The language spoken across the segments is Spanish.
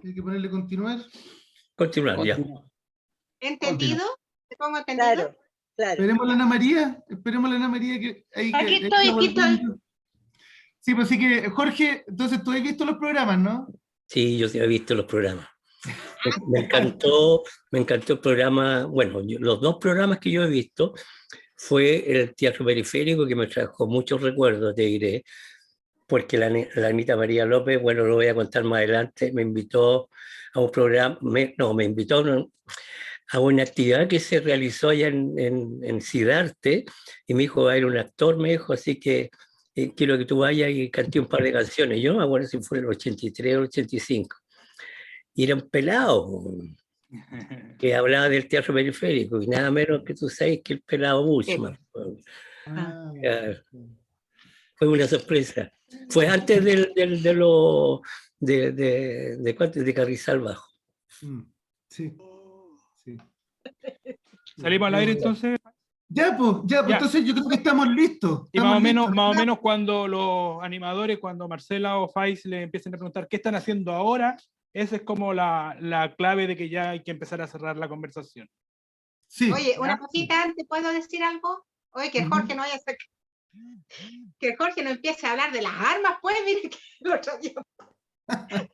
Hay que ponerle continuar. Continuar, ya. ¿Entendido? ¿Te pongo entendido? Claro, claro. Esperemos a la Ana María que ahí Aquí que estoy, está aquí estoy. volviendo. Sí, pues sí que, Jorge, entonces tú has visto los programas, ¿no? Sí, yo sí he visto los programas. Me encantó el programa. Bueno, los dos programas que yo he visto fue el Teatro Periférico, que me trajo muchos recuerdos, te diré, porque la Anita María López, bueno, lo voy a contar más adelante, me invitó a un programa, me invitó a una actividad que se realizó allá en Sidarte, y me dijo, va a ir un actor, me dijo, así que quiero que tú vayas y canté un par de canciones. Yo no me acuerdo si fue el 83 o el 85. Y era un pelado que hablaba del teatro periférico, y nada menos que tú sabes que el pelado Bushman. Ah, Fue una sorpresa. Fue antes de Carrizal Bajo. sí, sí. ¿Salimos al aire entonces? Ya, pues, Ya. entonces yo creo que estamos listos. Y más Estamos o listos. menos cuando los animadores, cuando Marcela o Faiz le empiecen a preguntar qué están haciendo ahora, esa es como la clave de que ya hay que empezar a cerrar la conversación. Sí. Oye, una cosita antes, ¿puedo decir algo? Oye, que Jorge no vaya a ser... Que Jorge no empiece a hablar de las armas, pues, mire que el otro día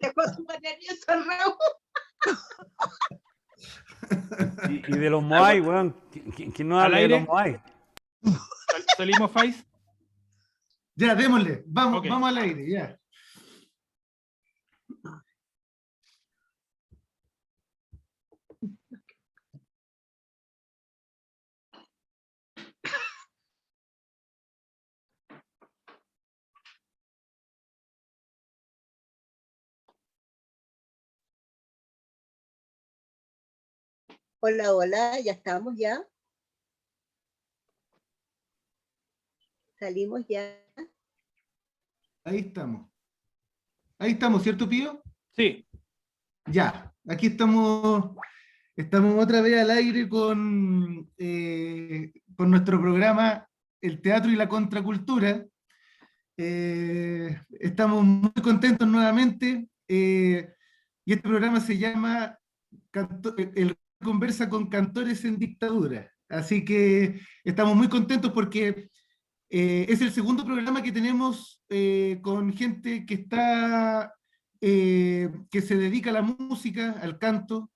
dejó súper nervioso el Raúl. Y de los Moai, weón. ¿Quién no habla de los Moai? ¿Salimos, Faiz? Ya, démosle. Vamos, Ok. vamos al aire, ya. Hola, hola, ya estamos ya. Salimos ya. Ahí estamos. Ahí estamos, ¿cierto, Pío? Sí. Ya, aquí estamos otra vez al aire con nuestro programa El Teatro y la Contracultura. Estamos muy contentos nuevamente, y este programa se llama El Conversa con Cantores en Dictadura. Así que estamos muy contentos porque es el segundo programa que tenemos con gente que está, que se dedica a la música, al canto,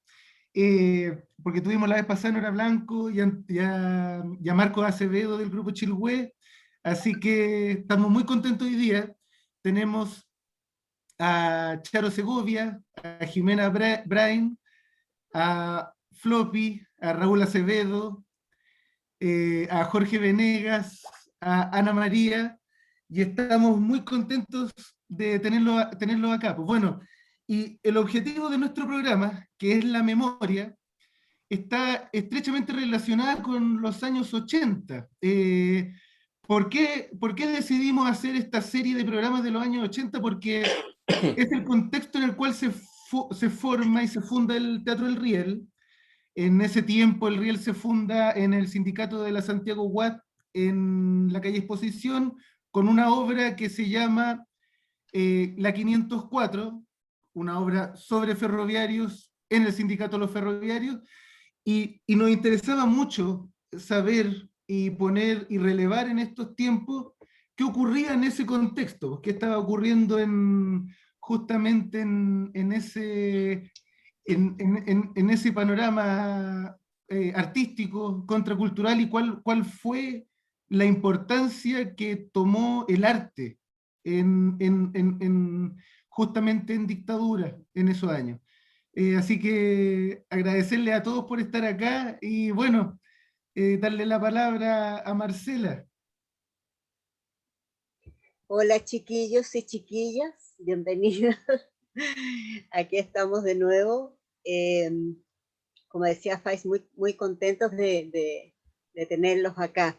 porque tuvimos la vez pasada Nora Blanco y a Marco Acevedo del grupo Chilhue, así que estamos muy contentos hoy día. Tenemos a Charo Segovia, a Jimena Brain, a Floppy, a Raúl Acevedo, a Jorge Venegas, a Ana María, y estamos muy contentos de tenerlo acá. Pues bueno, y el objetivo de nuestro programa, que es la memoria, está estrechamente relacionada con los años 80. ¿Por qué decidimos hacer esta serie de programas de los años 80? Porque es el contexto en el cual se forma y se funda el Teatro del Riel. En ese tiempo el Riel se funda en el sindicato de la Santiago Watt, en la calle Exposición, con una obra que se llama La 504, una obra sobre ferroviarios en el sindicato de los ferroviarios, y nos interesaba mucho saber y poner y relevar en estos tiempos qué ocurría en ese contexto, qué estaba ocurriendo justamente en ese panorama artístico, contracultural, y cuál fue la importancia que tomó el arte justamente en dictadura en esos años. Así que agradecerle a todos por estar acá y bueno, darle la palabra a Marcela. Hola, chiquillos y chiquillas, bienvenidos. Aquí estamos de nuevo. Como decía Faiz, muy contentos de tenerlos acá.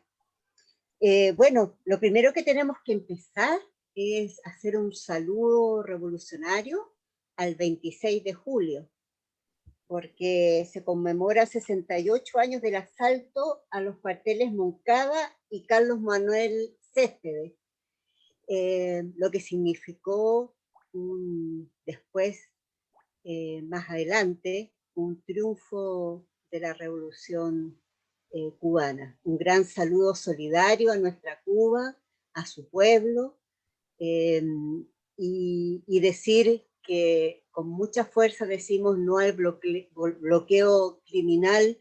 Bueno, lo primero que tenemos que empezar es hacer un saludo revolucionario al 26 de julio, porque se conmemora 68 años del asalto a los cuarteles Moncada y Carlos Manuel Céspedes, lo que significó después más adelante un triunfo de la Revolución cubana. Un gran saludo solidario a nuestra Cuba, a su pueblo, y decir que con mucha fuerza decimos no al bloqueo criminal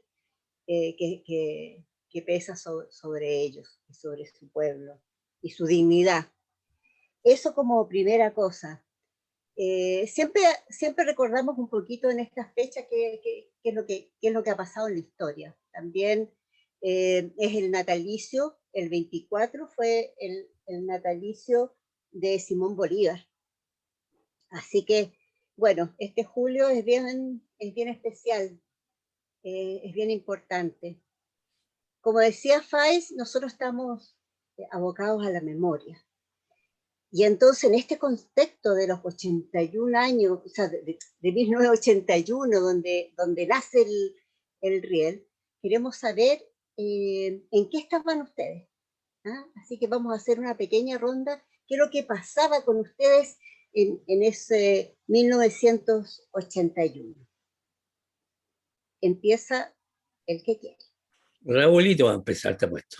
que pesa sobre ellos y sobre su pueblo y su dignidad. Eso como primera cosa. Siempre recordamos un poquito en estas fechas qué es lo que ha pasado en la historia. También es el natalicio, el 24 fue el natalicio de Simón Bolívar. Así que, bueno, este julio es bien especial, es bien importante. Como decía Faiz, nosotros estamos abocados a la memoria. Y entonces, en este contexto de los 81 años, o sea, de 1981, donde nace el Riel, queremos saber en qué estaban ustedes. ¿Ah? Así que vamos a hacer una pequeña ronda. ¿Qué es lo que pasaba con ustedes en ese 1981? Empieza el que quiere. Raúlito va a empezar, te apuesto.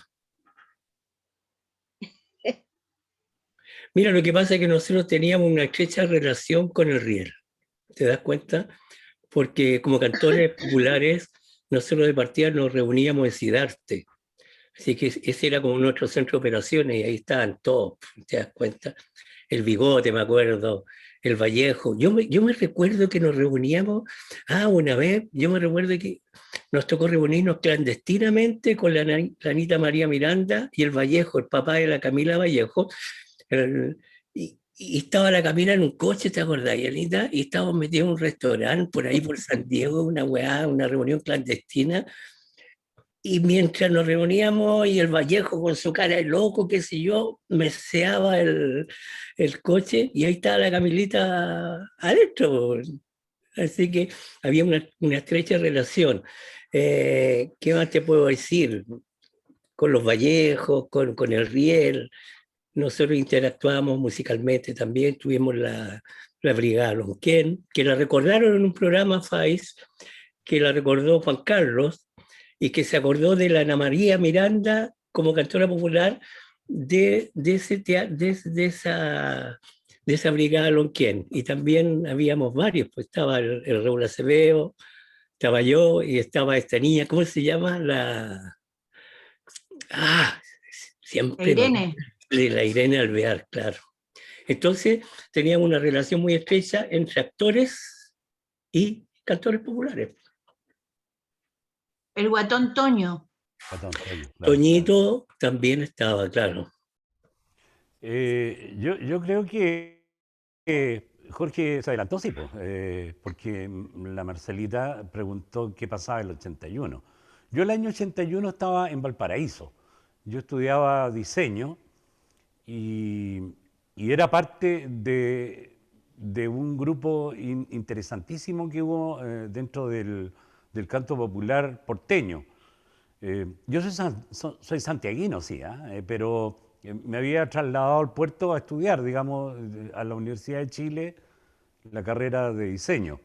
Mira, lo que pasa es que nosotros teníamos una estrecha relación con el Riel. ¿Te das cuenta? Porque como cantores populares, nosotros de partida nos reuníamos en Sidarte. Así que ese era como nuestro centro de operaciones y ahí estaban todos, ¿te das cuenta? El Bigote, me acuerdo, el Vallejo. Yo me recuerdo que nos reuníamos, una vez, yo me recuerdo que nos tocó reunirnos clandestinamente con la Anita María Miranda y el Vallejo, el papá de la Camila Vallejo. Y estaba la Camila en un coche, ¿te acordás, Anita? Y estábamos metidos en un restaurante por ahí por San Diego, una reunión clandestina. Y mientras nos reuníamos y el Vallejo con su cara de loco, qué sé yo, meseaba el coche y ahí estaba la Camilita adentro. Así que había una estrecha relación. ¿Qué más te puedo decir? Con los Vallejos, con el Riel. Nosotros interactuábamos musicalmente también. Tuvimos la Brigada Lonquén, que la recordaron en un programa Faiz, que la recordó Juan Carlos, y que se acordó de la Ana María Miranda como cantora popular de esa Brigada Lonquén. Y también habíamos varios, pues estaba el Raúl Acevedo, estaba yo y estaba esta niña, ¿cómo se llama? Siempre Irene. la Irene Alvear, claro. Entonces teníamos una relación muy estrecha entre actores y cantores populares. El Guatón Toño. Toñito también estaba, claro. Yo creo que Jorge se adelantó, sí, porque la Marcelita preguntó qué pasaba en el 81. Yo el año 81 estaba en Valparaíso. Yo estudiaba diseño y era parte de un grupo interesantísimo que hubo dentro del canto popular porteño. Yo soy santiaguino, sí, pero me había trasladado al puerto a estudiar, digamos, a la Universidad de Chile, la carrera de diseño.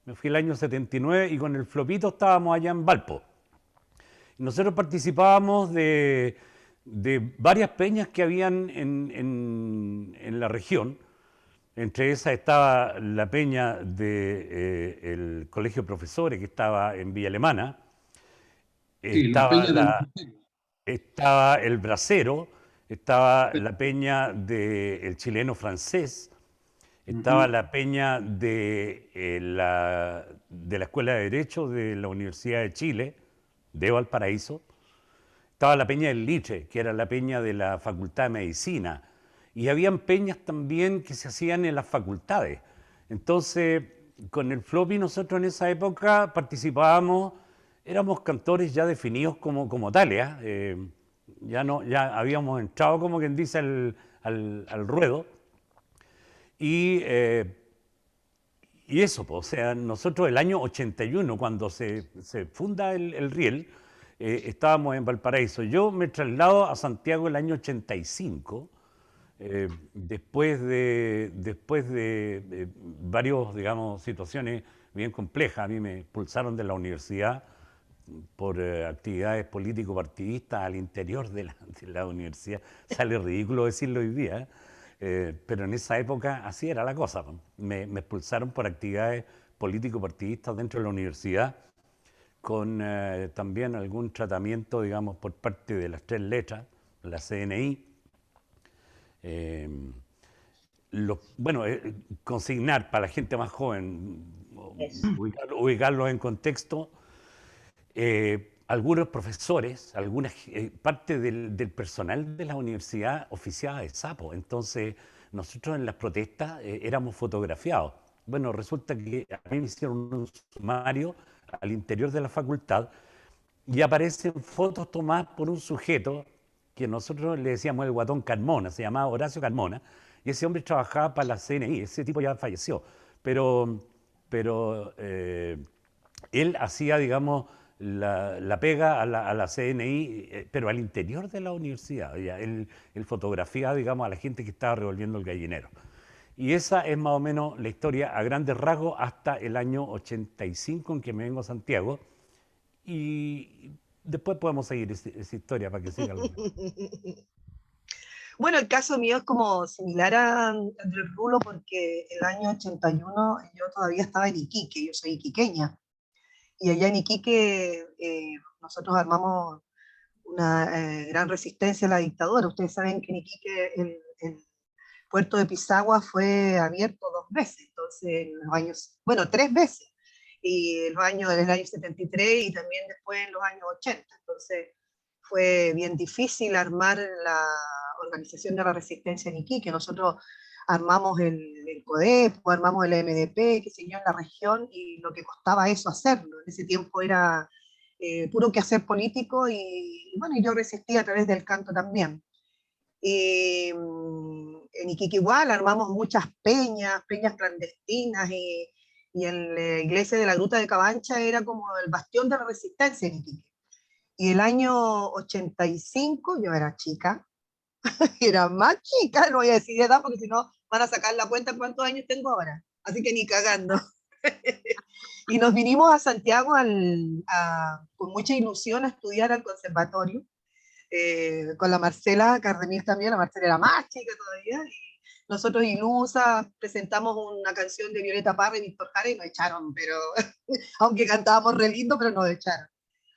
Me fui el año 79 y con el Flopito estábamos allá en Valpo. Nosotros participábamos de varias peñas que habían en la región. Entre esas estaba la peña del Colegio de Profesores, que estaba en Villa Alemana. Estaba el Bracero, estaba la peña del Chileno Francés, estaba la peña de la Escuela de Derecho de la Universidad de Chile, de Valparaíso. Estaba la peña del Liche, que era la peña de la Facultad de Medicina. Y habían peñas también que se hacían en las facultades. Entonces, con el Floppy nosotros en esa época participábamos, éramos cantores ya definidos como tales. Ya habíamos entrado, como quien dice, al ruedo. Y eso, o sea, nosotros el año 81, cuando se funda el Riel, estábamos en Valparaíso. Yo me traslado a Santiago el año 85 después de varios, digamos, situaciones bien complejas, a mí me expulsaron de la universidad por actividades político-partidistas al interior de la universidad. Sale ridículo decirlo hoy día, pero en esa época así era la cosa. Me expulsaron por actividades político-partidistas dentro de la universidad, con también algún tratamiento, digamos, por parte de las tres letras, la CNI. Bueno, consignar para la gente más joven, ubicarlos en contexto, algunos profesores, algunas parte del personal de la universidad oficiaba de sapo. Entonces, nosotros en las protestas éramos fotografiados. Bueno, resulta que a mí me hicieron un sumario al interior de la facultad y aparecen fotos tomadas por un sujeto que nosotros le decíamos el guatón Carmona, se llamaba Horacio Carmona, y ese hombre trabajaba para la CNI, ese tipo ya falleció, pero él hacía, digamos, la pega a la CNI, pero al interior de la universidad. Él fotografiaba, digamos, a la gente que estaba revolviendo el gallinero. Y esa es más o menos la historia a grandes rasgos hasta el año 85 en que me vengo a Santiago. Y después podemos seguir esa historia para que siga algo. Bueno, el caso mío es como similar a Andrés Rulo porque el año 81 yo todavía estaba en Iquique, yo soy iquiqueña. Y allá en Iquique nosotros armamos una gran resistencia a la dictadura. Ustedes saben que en Iquique el puerto de Pisagua fue abierto 2 veces, entonces en los años, bueno, 3 veces, y en los años del año 73 y también después en los años 80. Entonces fue bien difícil armar la organización de la resistencia en Iquique. Nosotros armamos el CODEP, armamos el MDP, que se yo, en la región, y lo que costaba eso hacerlo. En ese tiempo era puro quehacer político y bueno, yo resistí a través del canto también. En Iquique igual armamos muchas peñas clandestinas y en la iglesia de la Gruta de Cabancha era como el bastión de la resistencia en Iquique. Y el año 85, yo era chica, era más chica, no voy a decir edad porque si no van a sacar la cuenta cuántos años tengo ahora, así que ni cagando. Y nos vinimos a Santiago con mucha ilusión a estudiar al conservatorio, con la Marcela Cardemil también. La Marcela era más chica todavía, y nosotros ilusas presentamos una canción de Violeta Parra y Víctor Jara y nos echaron, pero aunque cantábamos re lindo, pero nos echaron.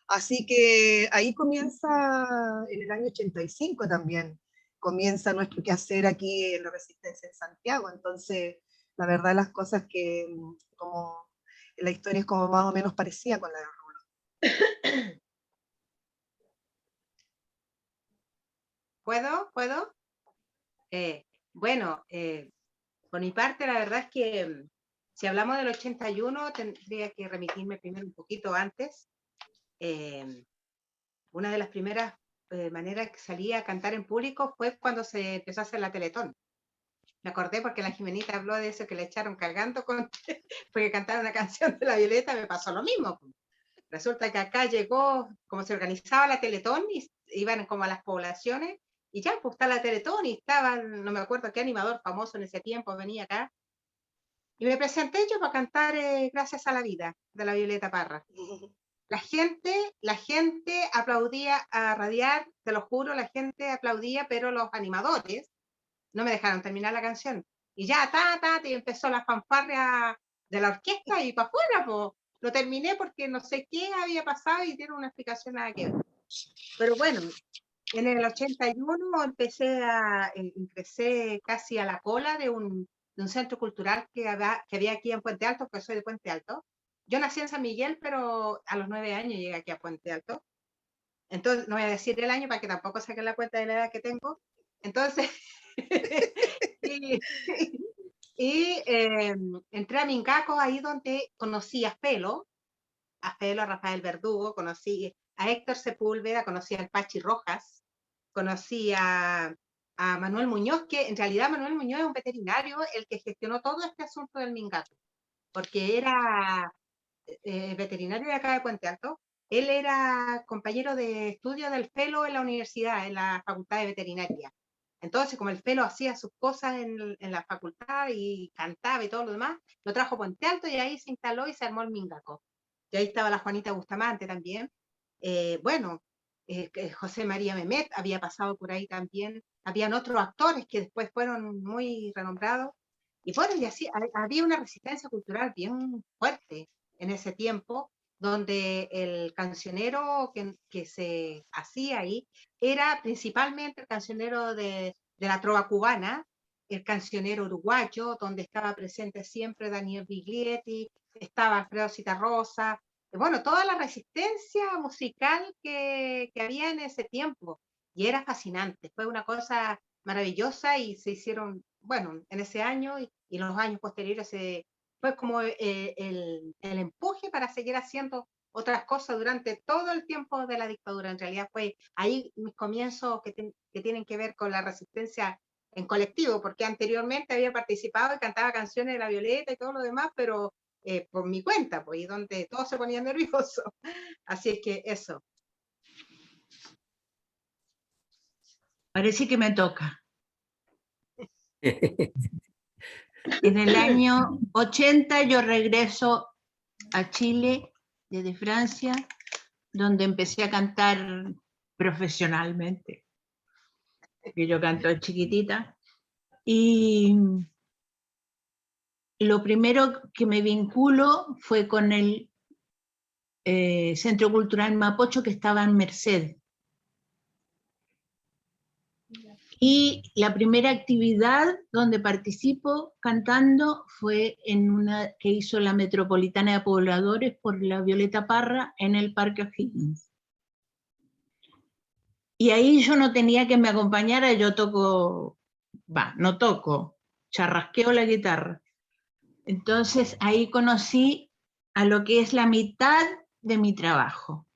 Así que ahí comienza, en el año 85 también, comienza nuestro quehacer aquí en la Resistencia en Santiago. Entonces, la verdad, las cosas que, como la historia es como más o menos parecida con la de Rulo. ¿Puedo? Bueno, por mi parte, la verdad es que si hablamos del 81, tendría que remitirme primero un poquito antes. Una de las primeras maneras que salí a cantar en público fue cuando se empezó a hacer la Teletón. Me acordé porque la Jimenita habló de eso, que le echaron cargando porque cantaron una canción de la Violeta, me pasó lo mismo. Resulta que acá llegó, como se organizaba la Teletón, y iban como a las poblaciones, y ya, pues está la Teletón, y estaban, no me acuerdo qué animador famoso en ese tiempo venía acá, y me presenté yo para cantar Gracias a la Vida, de la Violeta Parra. La gente aplaudía a radiar, te lo juro, la gente aplaudía, pero los animadores no me dejaron terminar la canción. Y ya, y empezó la fanfarria de la orquesta y para afuera, pues. Lo terminé porque no sé qué había pasado y tiene una explicación nada que ver. Pero bueno, en el 81 ingresé casi a la cola de un centro cultural que había aquí en Puente Alto, porque soy de Puente Alto. Yo nací en San Miguel, pero a los 9 años llegué aquí a Puente Alto. Entonces, no voy a decir el año para que tampoco saquen la cuenta de la edad que tengo. Entonces, entré a Mingaco, ahí donde conocí a Felo, a Rafael Verdugo, conocí a Héctor Sepúlveda, conocí al Pachi Rojas, conocí a Manuel Muñoz, que en realidad Manuel Muñoz es un veterinario, el que gestionó todo este asunto del Mingaco, porque era veterinario de acá de Puente Alto. Él era compañero de estudio del Felo en la universidad, en la Facultad de Veterinaria. Entonces, como el Felo hacía sus cosas en la facultad y cantaba y todo lo demás, lo trajo a Puente Alto y ahí se instaló y se armó el Mingaco. Y ahí estaba la Juanita Bustamante también. Bueno, José María Memet había pasado por ahí también. Habían otros actores que después fueron muy renombrados. Y bueno, y así había una resistencia cultural bien fuerte en ese tiempo, donde el cancionero que se hacía ahí era principalmente el cancionero de la trova cubana, el cancionero uruguayo, donde estaba presente siempre Daniel Biglietti, estaba Alfredo Citarrosa, bueno, toda la resistencia musical que había en ese tiempo. Y era fascinante, fue una cosa maravillosa y se hicieron, bueno, en ese año y los años posteriores fue como el empuje para seguir haciendo otras cosas durante todo el tiempo de la dictadura. En realidad fue ahí mis comienzos que tienen que ver con la resistencia en colectivo, porque anteriormente había participado y cantaba canciones de La Violeta y todo lo demás, pero por mi cuenta, pues, y donde todos se ponían nerviosos. Así es que eso. Parece que me toca. En el año 80 yo regreso a Chile desde Francia, donde empecé a cantar profesionalmente, que yo canto chiquitita, y lo primero que me vinculo fue con el Centro Cultural Mapocho, que estaba en Merced. Y la primera actividad donde participo cantando fue en una que hizo la Metropolitana de Pobladores por la Violeta Parra en el Parque O'Higgins. Y ahí yo no tenía que me acompañara, yo no toco, charrasqueo la guitarra. Entonces ahí conocí a lo que es la mitad de mi trabajo,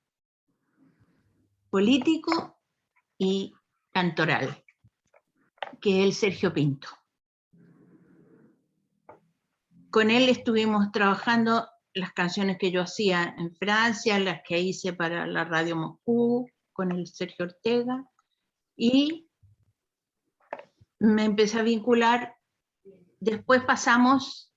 político y cantoral, que es el Sergio Pinto. Con él estuvimos trabajando las canciones que yo hacía en Francia, las que hice para la Radio Moscú, con el Sergio Ortega, y me empecé a vincular. Después pasamos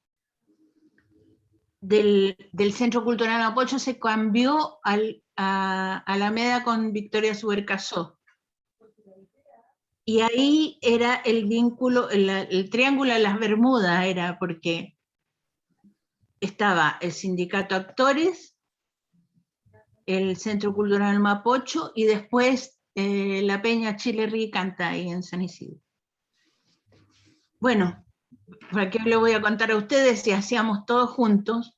del Centro Cultural Mapocho, se cambió a Alameda con Victoria Subercasó. Y ahí era el vínculo, el triángulo de las Bermudas, era porque estaba el Sindicato Actores, el Centro Cultural Mapocho y después la Peña Chile Rí canta ahí en San Isidro. Bueno, ¿para qué le voy a contar a ustedes si hacíamos todos juntos?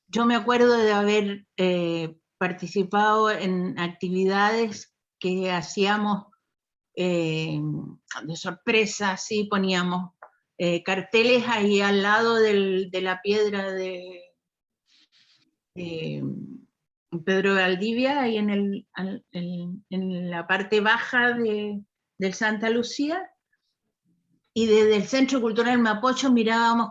Yo me acuerdo de haber participado en actividades que hacíamos de sorpresa, así poníamos carteles ahí al lado de la piedra de Pedro de Valdivia, ahí en la parte baja del Santa Lucía, y desde el Centro Cultural Mapocho mirábamos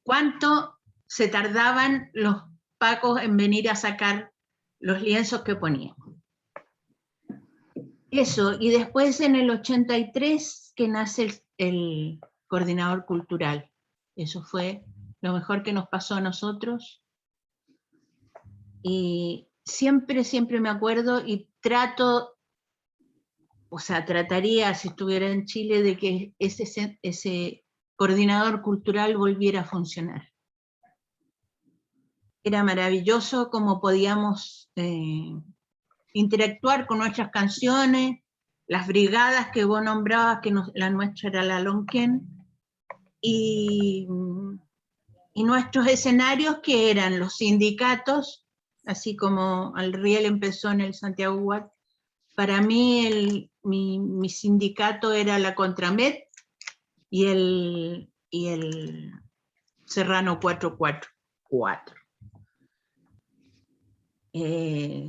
cuánto se tardaban los pacos en venir a sacar los lienzos que poníamos. Eso, y después en el 83 que nace el coordinador cultural. Eso fue lo mejor que nos pasó a nosotros. Y siempre me acuerdo y trataría, si estuviera en Chile, de que ese coordinador cultural volviera a funcionar. Era maravilloso cómo podíamos interactuar con nuestras canciones, las brigadas que vos nombrabas, que la nuestra era la Lonquén, y nuestros escenarios que eran los sindicatos, así como el Riel empezó en el Santiago Watt. Para mí mi sindicato era la Contramed y el Serrano 444.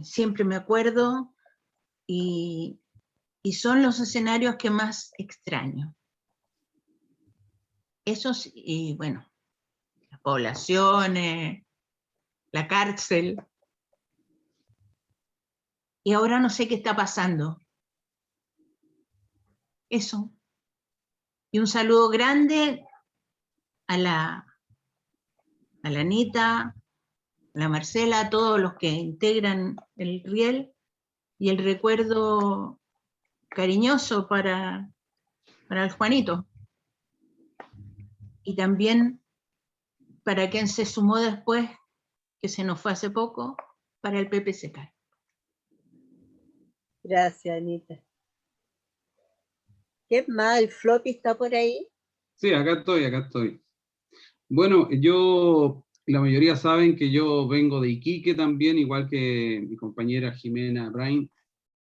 Siempre me acuerdo y son los escenarios que más extraño. Esos, y bueno, las poblaciones, la cárcel. Y ahora no sé qué está pasando. Eso. Y un saludo grande a la Anita, a la Marcela, a todos los que integran el Riel, y el recuerdo cariñoso para el Juanito. Y también para quien se sumó después, que se nos fue hace poco, para el Pepe Secar. Gracias, Anita. ¿Qué más? ¿El Floppy está por ahí? Sí, acá estoy. Bueno, la mayoría saben que yo vengo de Iquique también, igual que mi compañera Jimena Brain.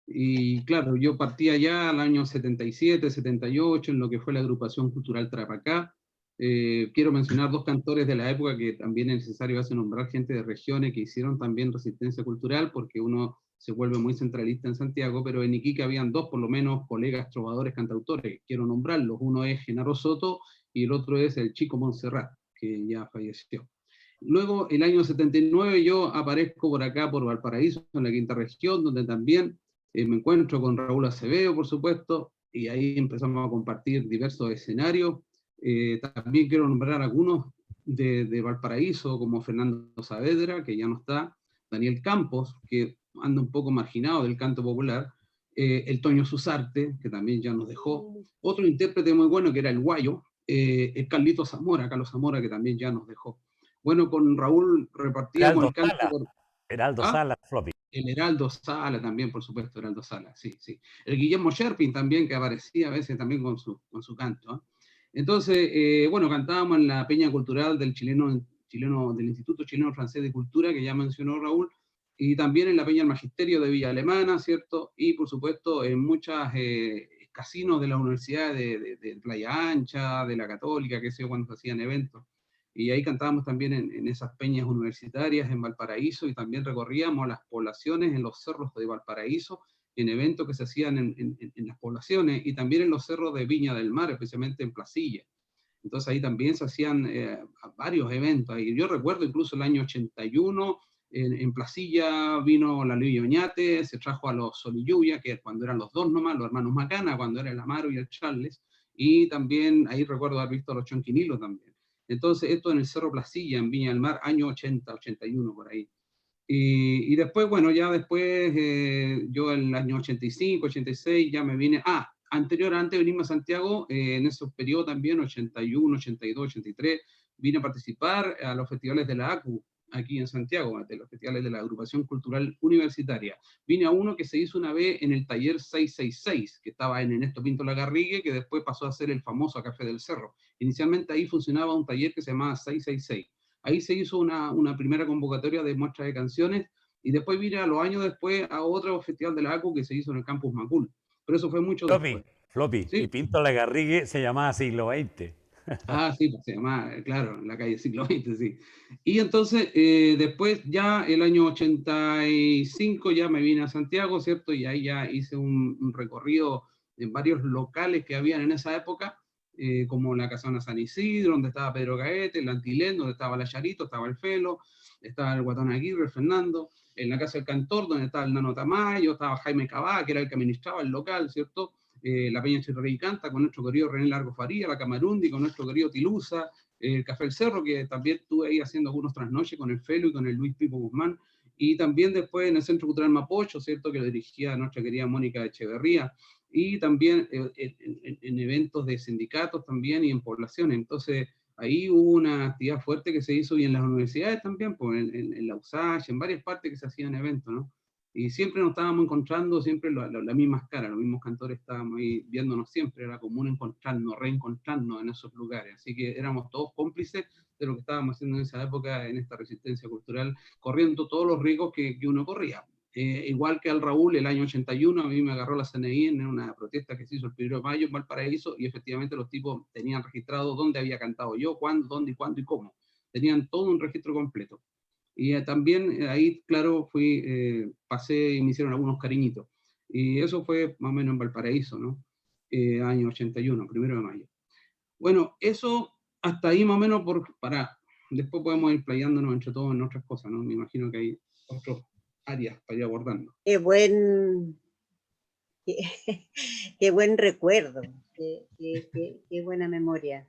Y claro, yo partí allá al año 77, 78, en lo que fue la agrupación cultural Trapacá. Quiero mencionar dos cantores de la época que también es necesario nombrar, gente de regiones que hicieron también resistencia cultural, porque uno se vuelve muy centralista en Santiago, pero en Iquique habían dos, por lo menos, colegas trovadores, cantautores, quiero nombrarlos. Uno es Genaro Soto y el otro es el Chico Montserrat, que ya falleció. Luego, el año 79, yo aparezco por acá, por Valparaíso, en la quinta región, donde también me encuentro con Raúl Acevedo, por supuesto, y ahí empezamos a compartir diversos escenarios. También quiero nombrar algunos de Valparaíso, como Fernando Saavedra, que ya no está, Daniel Campos, que anda un poco marginado del canto popular, el Toño Susarte, que también ya nos dejó, otro intérprete muy bueno que era el Guayo, el Carlito Zamora, Carlos Zamora, que también ya nos dejó. Bueno, con Raúl repartíamos el canto por... Heraldo Sala, Floppy. El Heraldo Sala también, por supuesto, Heraldo Sala, sí. El Guillermo Sherpin también, que aparecía a veces también con su canto, ¿eh? Entonces, bueno, cantábamos en la Peña Cultural del del Instituto Chileno Francés de Cultura, que ya mencionó Raúl, y también en la Peña del Magisterio de Villa Alemana, ¿cierto? Y por supuesto en muchas casinos de la Universidad de Playa Ancha, de la Católica, que sé yo, cuando se hacían eventos. Y ahí cantábamos también en esas peñas universitarias en Valparaíso, y también recorríamos las poblaciones en los cerros de Valparaíso, en eventos que se hacían en las poblaciones, y también en los cerros de Viña del Mar, especialmente en Placilla. Entonces ahí también se hacían varios eventos. Y yo recuerdo incluso el año 81, en Placilla vino la Luis Oñate, se trajo a los Solilluya, que cuando eran los dos nomás, los hermanos Macana, cuando era el Amaro y el Charles, y también ahí recuerdo haber visto a los Chonquinilos también. Entonces esto en el Cerro Placilla, en Viña del Mar, año 80, 81 por ahí. Y después, bueno, ya después, yo en el año 85, 86, ya me vine, antes de venirme a Santiago, en esos periodos también, 81, 82, 83, vine a participar a los festivales de la ACU, aquí en Santiago, de los festivales de la Agrupación Cultural Universitaria. Vine a uno que se hizo una vez en el taller 666, que estaba en Ernesto Pinto Lagarrigue, que después pasó a ser el famoso Café del Cerro. Inicialmente ahí funcionaba un taller que se llamaba 666. Ahí se hizo una primera convocatoria de muestras de canciones, y después vine a los años después a otro festival de la ACU que se hizo en el Campus Macul. Pero eso fue mucho después. Floppy, ¿sí? Y Pinto Lagarrigue se llamaba Siglo XX. Sí, pues se llamaba, claro, en la calle Siglo XX, sí. Y entonces, después ya el año 85 ya me vine a Santiago, ¿cierto? Y ahí ya hice un recorrido en varios locales que habían en esa época, como la Casona San Isidro, donde estaba Pedro Gaete, el Antilén, donde estaba la Charito, estaba el Felo, estaba el Guatón Aguirre, Fernando, en la Casa del Cantor, donde estaba el Nano Tamayo, estaba Jaime Cabá, que era el que administraba el local, ¿cierto? La Peña Chirrey Canta, con nuestro querido René Largo Faría, la Camarundi, con nuestro querido Tilusa, el Café El Cerro, que también estuve ahí haciendo algunos trasnoches con el Felo y con el Luis Pipo Guzmán, y también después en el Centro Cultural Mapocho, ¿cierto?, que lo dirigía nuestra querida Mónica Echeverría, y también en eventos de sindicatos también y en poblaciones. Entonces ahí hubo una actividad fuerte que se hizo, y en las universidades también, pues, en la USACH, en varias partes que se hacían eventos, ¿no? Y siempre nos estábamos encontrando, siempre las mismas caras, los mismos cantores estábamos ahí viéndonos siempre, era común encontrarnos, reencontrarnos en esos lugares, así que éramos todos cómplices de lo que estábamos haciendo en esa época, en esta resistencia cultural, corriendo todos los riesgos que uno corría. Igual que al Raúl, el año 81, a mí me agarró la CNI en una protesta que se hizo el 1 de mayo en Valparaíso, y efectivamente los tipos tenían registrado dónde había cantado yo, cuándo, dónde, cuándo y cómo. Tenían todo un registro completo. Y también ahí, claro, pasé y me hicieron algunos cariñitos. Y eso fue más o menos en Valparaíso, ¿no? Año 81, 1 de mayo. Bueno, eso hasta ahí más o menos después podemos ir playándonos entre todos en otras cosas, ¿no? Me imagino que hay otras áreas para ir abordando. Qué buen Qué, qué buen recuerdo, qué buena memoria.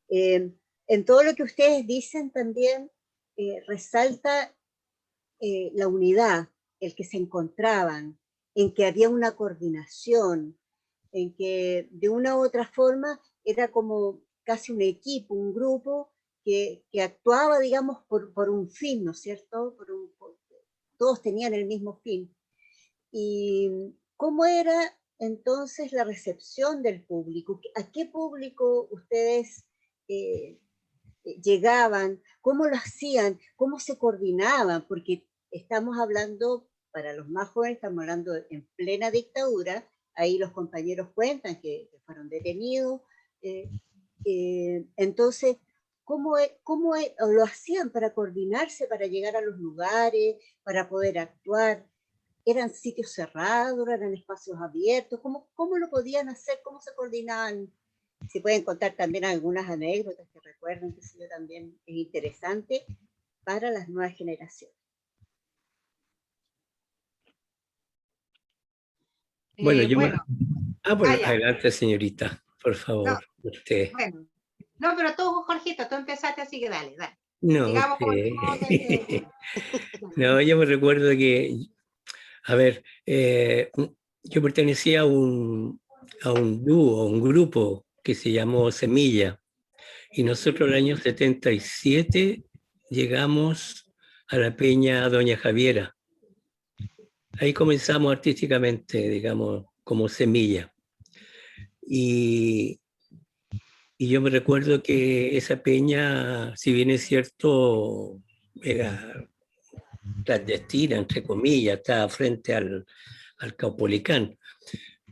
En todo lo que ustedes dicen también resalta la unidad, el que se encontraban, en que había una coordinación, en que de una u otra forma era como casi un equipo, un grupo que actuaba, digamos, por un fin, ¿no es cierto? Todos tenían el mismo fin. ¿Y cómo era entonces la recepción del público? ¿A qué público ustedes llegaban? ¿Cómo lo hacían? ¿Cómo se coordinaban? Porque estamos hablando, para los más jóvenes, estamos hablando en plena dictadura. Ahí los compañeros cuentan que fueron detenidos. Entonces, ¿cómo lo hacían para coordinarse, para llegar a los lugares, para poder actuar? ¿Eran sitios cerrados, eran espacios abiertos? ¿Cómo lo podían hacer? ¿Cómo se coordinaban? Si pueden contar también algunas anécdotas que recuerden, que eso también es interesante para las nuevas generaciones. Bueno, yo me... Bueno, bueno, ya. adelante, señorita, por favor, No, usted. bueno. No, pero tú, Jorgito, tú empezaste, así que dale, dale. No, Sigamos con usted. No, yo me recuerdo que, a ver, yo pertenecía a un dúo, a un grupo que se llamó Semilla, y nosotros el año 77 llegamos a la Peña Doña Javiera. Ahí comenzamos artísticamente, digamos, como Semilla. Y yo me recuerdo que esa peña, si bien es cierto, era clandestina, entre comillas, estaba frente al Caupolicán,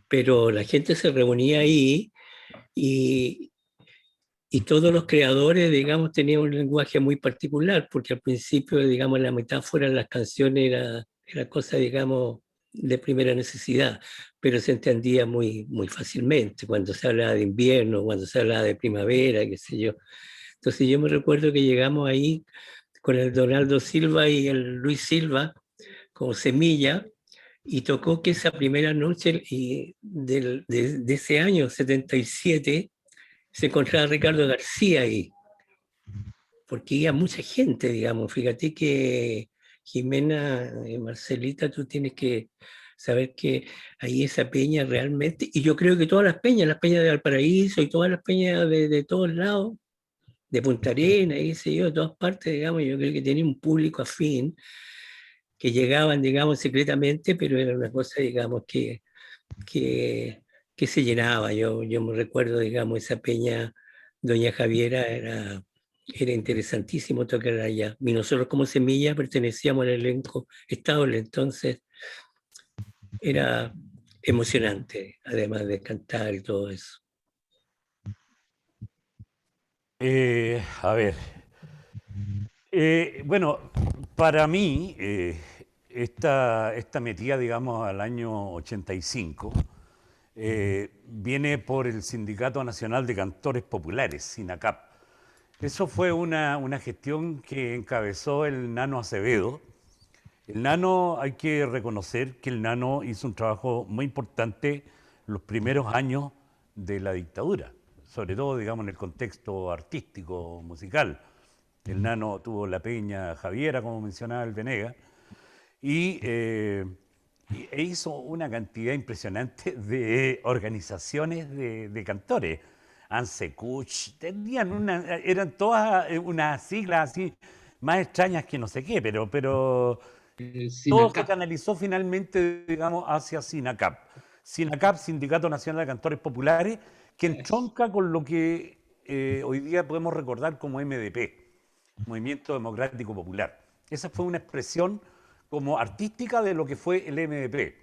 pero la gente se reunía ahí y todos los creadores, digamos, tenían un lenguaje muy particular, porque al principio, digamos, la metáfora en las canciones era cosa, digamos, de primera necesidad, pero se entendía muy fácilmente cuando se hablaba de invierno, cuando se hablaba de primavera, qué sé yo. Entonces yo me recuerdo que llegamos ahí con el Donaldo Silva y el Luis Silva como Semilla, y tocó que esa primera noche de ese año, 77, se encontraba Ricardo García ahí, porque iba mucha gente, digamos. Fíjate que Jimena y Marcelita, tú tienes que saber que ahí esa peña realmente, y yo creo que todas las peñas de Valparaíso y todas las peñas de todos lados, de Punta Arenas, y sé yo, de todas partes, digamos, yo creo que tenía un público afín, que llegaban, digamos, secretamente, pero era una cosa, digamos, que se llenaba. Yo me recuerdo, digamos, esa peña Doña Javiera era interesantísimo tocar allá. Y nosotros como Semilla pertenecíamos al elenco estable, entonces era emocionante, además de cantar y todo eso. A ver, bueno, para mí, esta metida, digamos, al año 85, viene por el Sindicato Nacional de Cantores Populares, SINACAP. Eso fue una gestión que encabezó el Nano Acevedo. El Nano, hay que reconocer que el Nano hizo un trabajo muy importante los primeros años de la dictadura, sobre todo, digamos, en el contexto artístico, musical. El Nano tuvo la Peña Javiera, como mencionaba el Venegas, e hizo una cantidad impresionante de organizaciones de cantores. Ansekuch, eran todas unas siglas así más extrañas que no sé qué, pero todo se canalizó finalmente, digamos, hacia SINACAP. SINACAP, Sindicato Nacional de Cantores Populares, que entronca con lo que hoy día podemos recordar como MDP, Movimiento Democrático Popular. Esa fue una expresión como artística de lo que fue el MDP.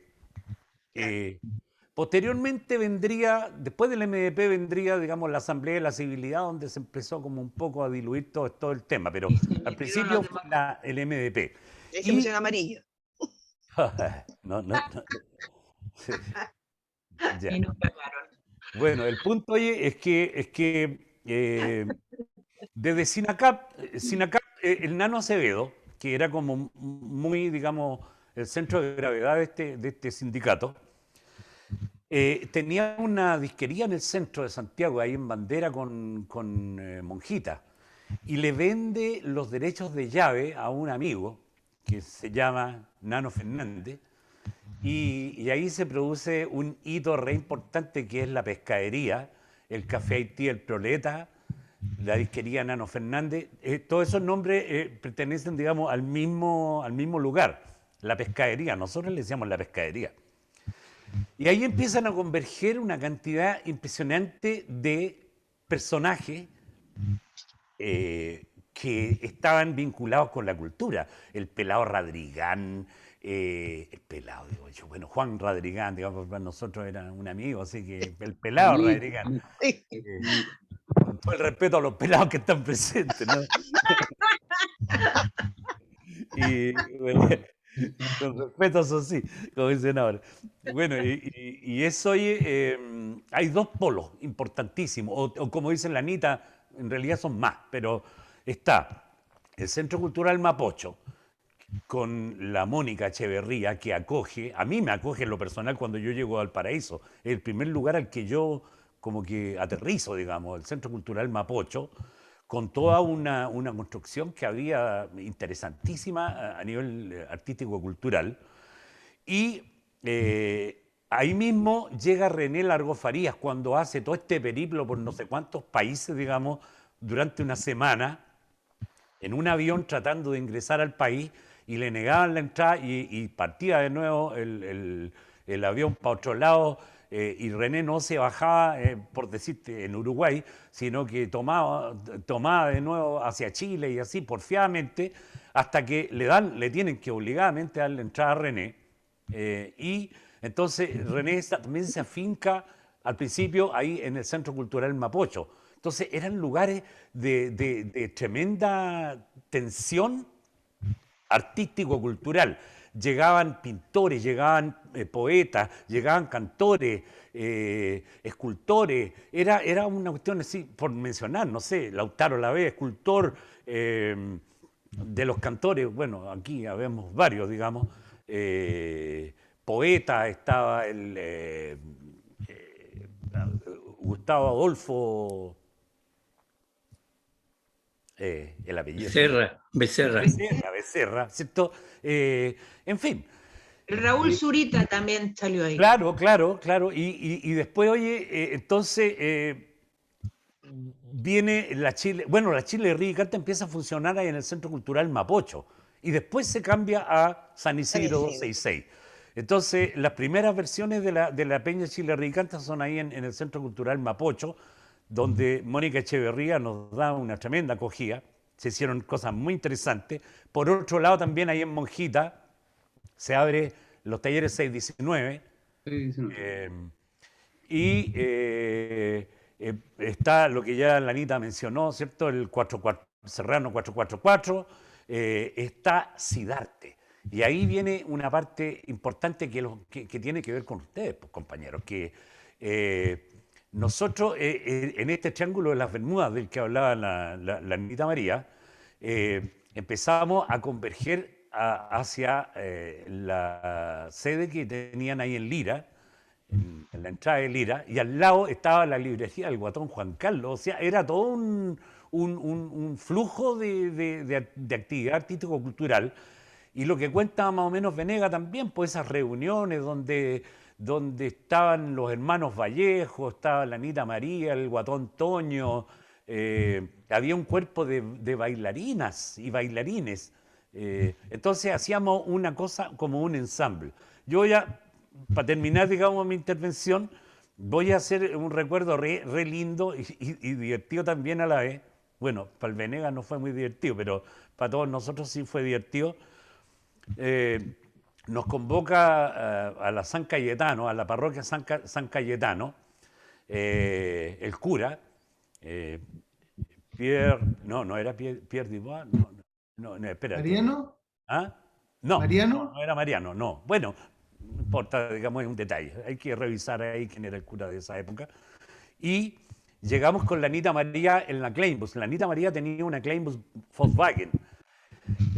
Posteriormente después del MDP vendría, digamos, la Asamblea de la Civilidad, donde se empezó como un poco a diluir todo el tema, pero al principio fue el MDP. Ese misión amarillo. No. Ya. Bueno, el punto oye, es que desde SINACAP, el Nano Acevedo, que era como muy, digamos, el centro de gravedad de este sindicato, tenía una disquería en el centro de Santiago, ahí en Bandera con Monjita, y le vende los derechos de llave a un amigo que se llama Nano Fernández, y ahí se produce un hito re importante que es la pescadería, el Café Haití, el Proleta, la disquería Nano Fernández. Todos esos nombres pertenecen, digamos, al mismo lugar, la pescadería. Nosotros le decíamos la pescadería. Y ahí empiezan a converger una cantidad impresionante de personajes que estaban vinculados con la cultura. El pelado Radrigán, el pelado, digo yo, bueno, Juan Radrigán, digamos, para nosotros era un amigo, así que el pelado Sí, Radrigán. Con todo el respeto a los pelados que están presentes, ¿no? Y bueno, con respeto, eso sí, como dicen ahora. Bueno, y eso, oye, hay dos polos importantísimos, o como dice la Anita, en realidad son más, pero está el Centro Cultural Mapocho, con la Mónica Echeverría, que acoge, a mí me acoge en lo personal cuando yo llego al Paraíso, es el primer lugar al que yo como que aterrizo, digamos, el Centro Cultural Mapocho, con toda una construcción que había interesantísima a nivel artístico-cultural. Y ahí mismo llega René Largo Farías cuando hace todo este periplo por no sé cuántos países, digamos, durante una semana, en un avión tratando de ingresar al país, y le negaban la entrada y partía de nuevo el avión para otro lado, y René no se bajaba, por decirte, en Uruguay, sino que tomaba de nuevo hacia Chile y así porfiadamente, hasta que le tienen que obligadamente dar la entrada a René. Y entonces René también se afinca al principio ahí en el Centro Cultural Mapocho. Entonces eran lugares de tremenda tensión artístico-cultural. Llegaban pintores, llegaban poetas, llegaban cantores, escultores. Era una cuestión así, por mencionar, no sé, Lautaro Lavé, escultor, de los cantores, bueno, aquí habemos varios, digamos. Poeta, estaba Gustavo Adolfo, el apellido. Becerra, ¿cierto? En fin. Raúl Zurita también salió ahí. Claro. Y después, oye, entonces viene la Chile. Bueno, la Chile de Río y Carta empieza a funcionar ahí en el Centro Cultural Mapocho. Y después se cambia a San Isidro 266. Entonces, las primeras versiones de la Peña Chile Río y Carta son ahí en el Centro Cultural Mapocho, donde Mónica Echeverría nos da una tremenda acogida. Se hicieron cosas muy interesantes. Por otro lado, también ahí en Monjita se abre los talleres 619. Y está lo que ya la Anita mencionó, ¿cierto? El Serrano 444. Está Sidarte. Y ahí viene una parte importante que tiene que ver con ustedes, pues, compañeros, que nosotros, en este triángulo de las Bermudas del que hablaba la Anita María, empezamos a converger hacia la sede que tenían ahí en Lira, en la entrada de Lira, y al lado estaba la librería del Guatón Juan Carlos. O sea, era todo un flujo de actividad artístico-cultural. Y lo que cuenta más o menos Venega también, pues esas reuniones donde estaban los hermanos Vallejo, estaba la Anita María, el Guatón Toño, había un cuerpo de bailarinas y bailarines. Entonces hacíamos una cosa como un ensamble. Yo ya, para terminar, digamos, mi intervención, voy a hacer un recuerdo re lindo y divertido también a la vez. Bueno, para el Venega no fue muy divertido, pero para todos nosotros sí fue divertido. Nos convoca a la San Cayetano, a la parroquia San Cayetano, el cura, Pierre, no era Pierre Dubois, no, espérate. ¿Mariano? ¿Ah? No, ¿Mariano? no era Mariano, no. Bueno, no importa, digamos, es un detalle. Hay que revisar ahí quién era el cura de esa época. Y llegamos con la Anita María en la Kleinbus. La Anita María tenía una Kleinbus Volkswagen.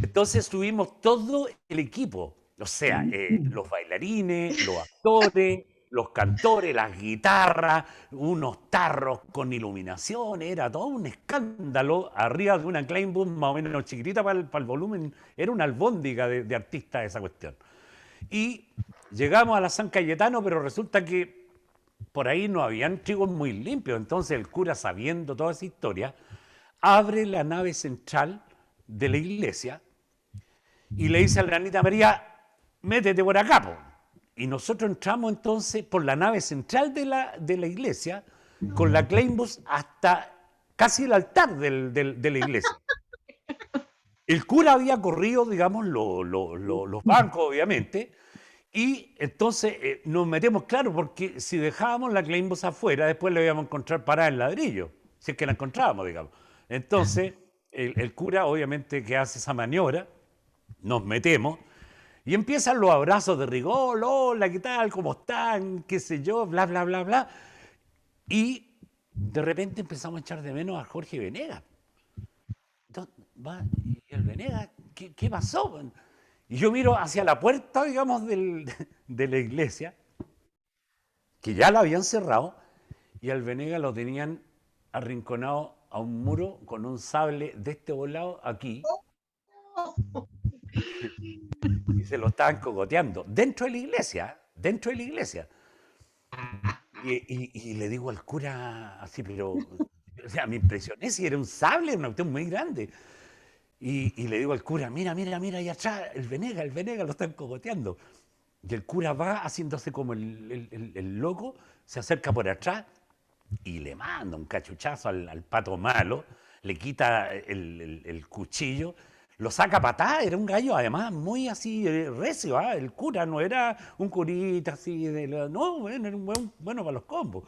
Entonces tuvimos todo el equipo, o sea, los bailarines, los actores, los cantores, las guitarras, unos tarros con iluminación, era todo un escándalo arriba de una Kleinbus más o menos chiquitita para el volumen, era una albóndiga de artistas esa cuestión. Y llegamos a la San Cayetano, pero resulta que por ahí no habían trigos muy limpios, entonces el cura, sabiendo toda esa historia, abre la nave central de la iglesia y le dice a la Anita María, métete por acá, po. Y nosotros entramos entonces por la nave central de la iglesia, con la Kleinbus hasta casi el altar de la iglesia. El cura había corrido, digamos, los bancos, obviamente, y entonces nos metemos, claro, porque si dejábamos la Kleinbus afuera, después la íbamos a encontrar parada en ladrillo, si es que la encontrábamos, digamos. Entonces, el cura, obviamente, que hace esa maniobra, nos metemos, y empiezan los abrazos de rigor, hola, ¿qué tal? ¿Cómo están? ¿Qué sé yo? Bla, bla, bla, bla. Y de repente empezamos a echar de menos a Jorge Venegas. ¿Y el Venegas? ¿Qué pasó? Y yo miro hacia la puerta, digamos, de la iglesia, que ya la habían cerrado, y al Venegas lo tenían arrinconado a un muro con un sable de este volado aquí. Y se lo estaban cogoteando dentro de la iglesia, dentro de la iglesia. Y le digo al cura así, pero, o sea, me impresioné, si era un sable, una cuestión muy grande. Y le digo al cura, mira, ahí atrás, el Venegas lo están cogoteando. Y el cura va haciéndose como el loco, se acerca por atrás y le manda un cachuchazo al pato malo, le quita el cuchillo, lo saca a patada, era un gallo además muy así recio, ¿eh? El cura no era un curita así, no, bueno, era un bueno para los combos.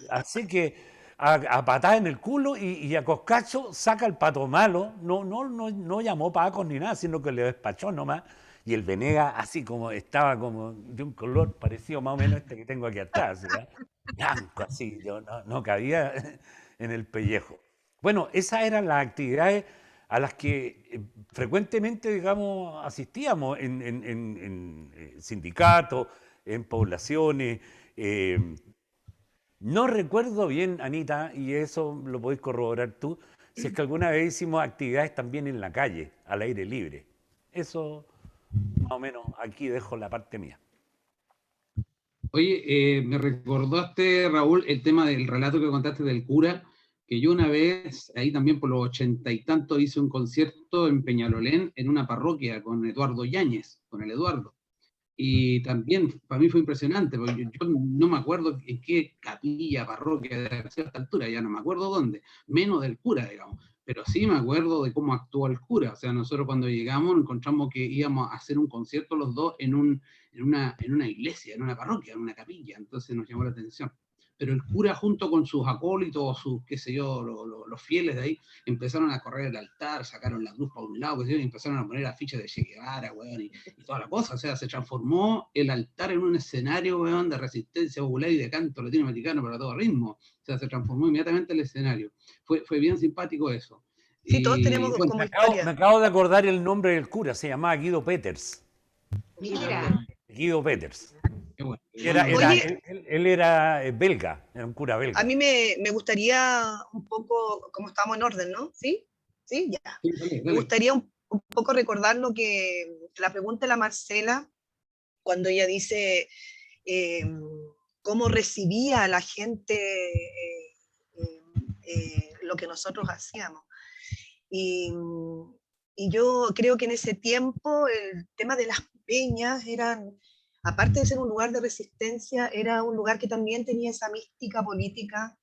Así que a patada en el culo y a coscacho saca el pato malo, no llamó pacos ni nada, sino que le despachó nomás. Y el Venegas así como estaba como de un color parecido más o menos a este que tengo aquí atrás, ¿verdad? Blanco así, yo no cabía en el pellejo. Bueno, esas eran las actividades a las que frecuentemente, digamos, asistíamos en sindicatos, en poblaciones. No recuerdo bien, Anita, y eso lo podéis corroborar tú, si es que alguna vez hicimos actividades también en la calle, al aire libre. Eso, más o menos, aquí dejo la parte mía. Oye, me recordaste, Raúl, el tema del relato que contaste del cura, que yo una vez, ahí también por los 80 y tantos, hice un concierto en Peñalolén, en una parroquia, con Eduardo Yáñez, con el Eduardo. Y también, para mí fue impresionante, porque yo no me acuerdo en qué capilla, parroquia, de cierta altura, ya no me acuerdo dónde, menos del cura, digamos. Pero sí me acuerdo de cómo actuó el cura. O sea, nosotros cuando llegamos encontramos que íbamos a hacer un concierto los dos en una iglesia, en una parroquia, en una capilla. Entonces nos llamó la atención. Pero el cura junto con sus acólitos, sus, qué sé yo, los fieles de ahí, empezaron a correr el altar, sacaron la cruz para un lado, qué sé yo, y empezaron a poner afiches de Che Guevara, weón, y toda la cosa. O sea, se transformó el altar en un escenario, weón, de resistencia popular y de canto latinoamericano para todo ritmo. O sea, se transformó inmediatamente el escenario. Fue bien simpático eso. Sí, todos tenemos bueno, como historia. Me acabo de acordar el nombre del cura, se llamaba Guido Peters. Mira, Guido Peters. qué bueno. Él era belga, era un cura belga. A mí me gustaría un poco, como estamos en orden, ¿no? ¿Sí? ¿Sí? Ya. Sí, dale. Me gustaría un poco recordar lo que la pregunta de la Marcela, cuando ella dice cómo recibía a la gente lo que nosotros hacíamos. Y yo creo que en ese tiempo el tema de las peñas eran, aparte de ser un lugar de resistencia, era un lugar que también tenía esa mística política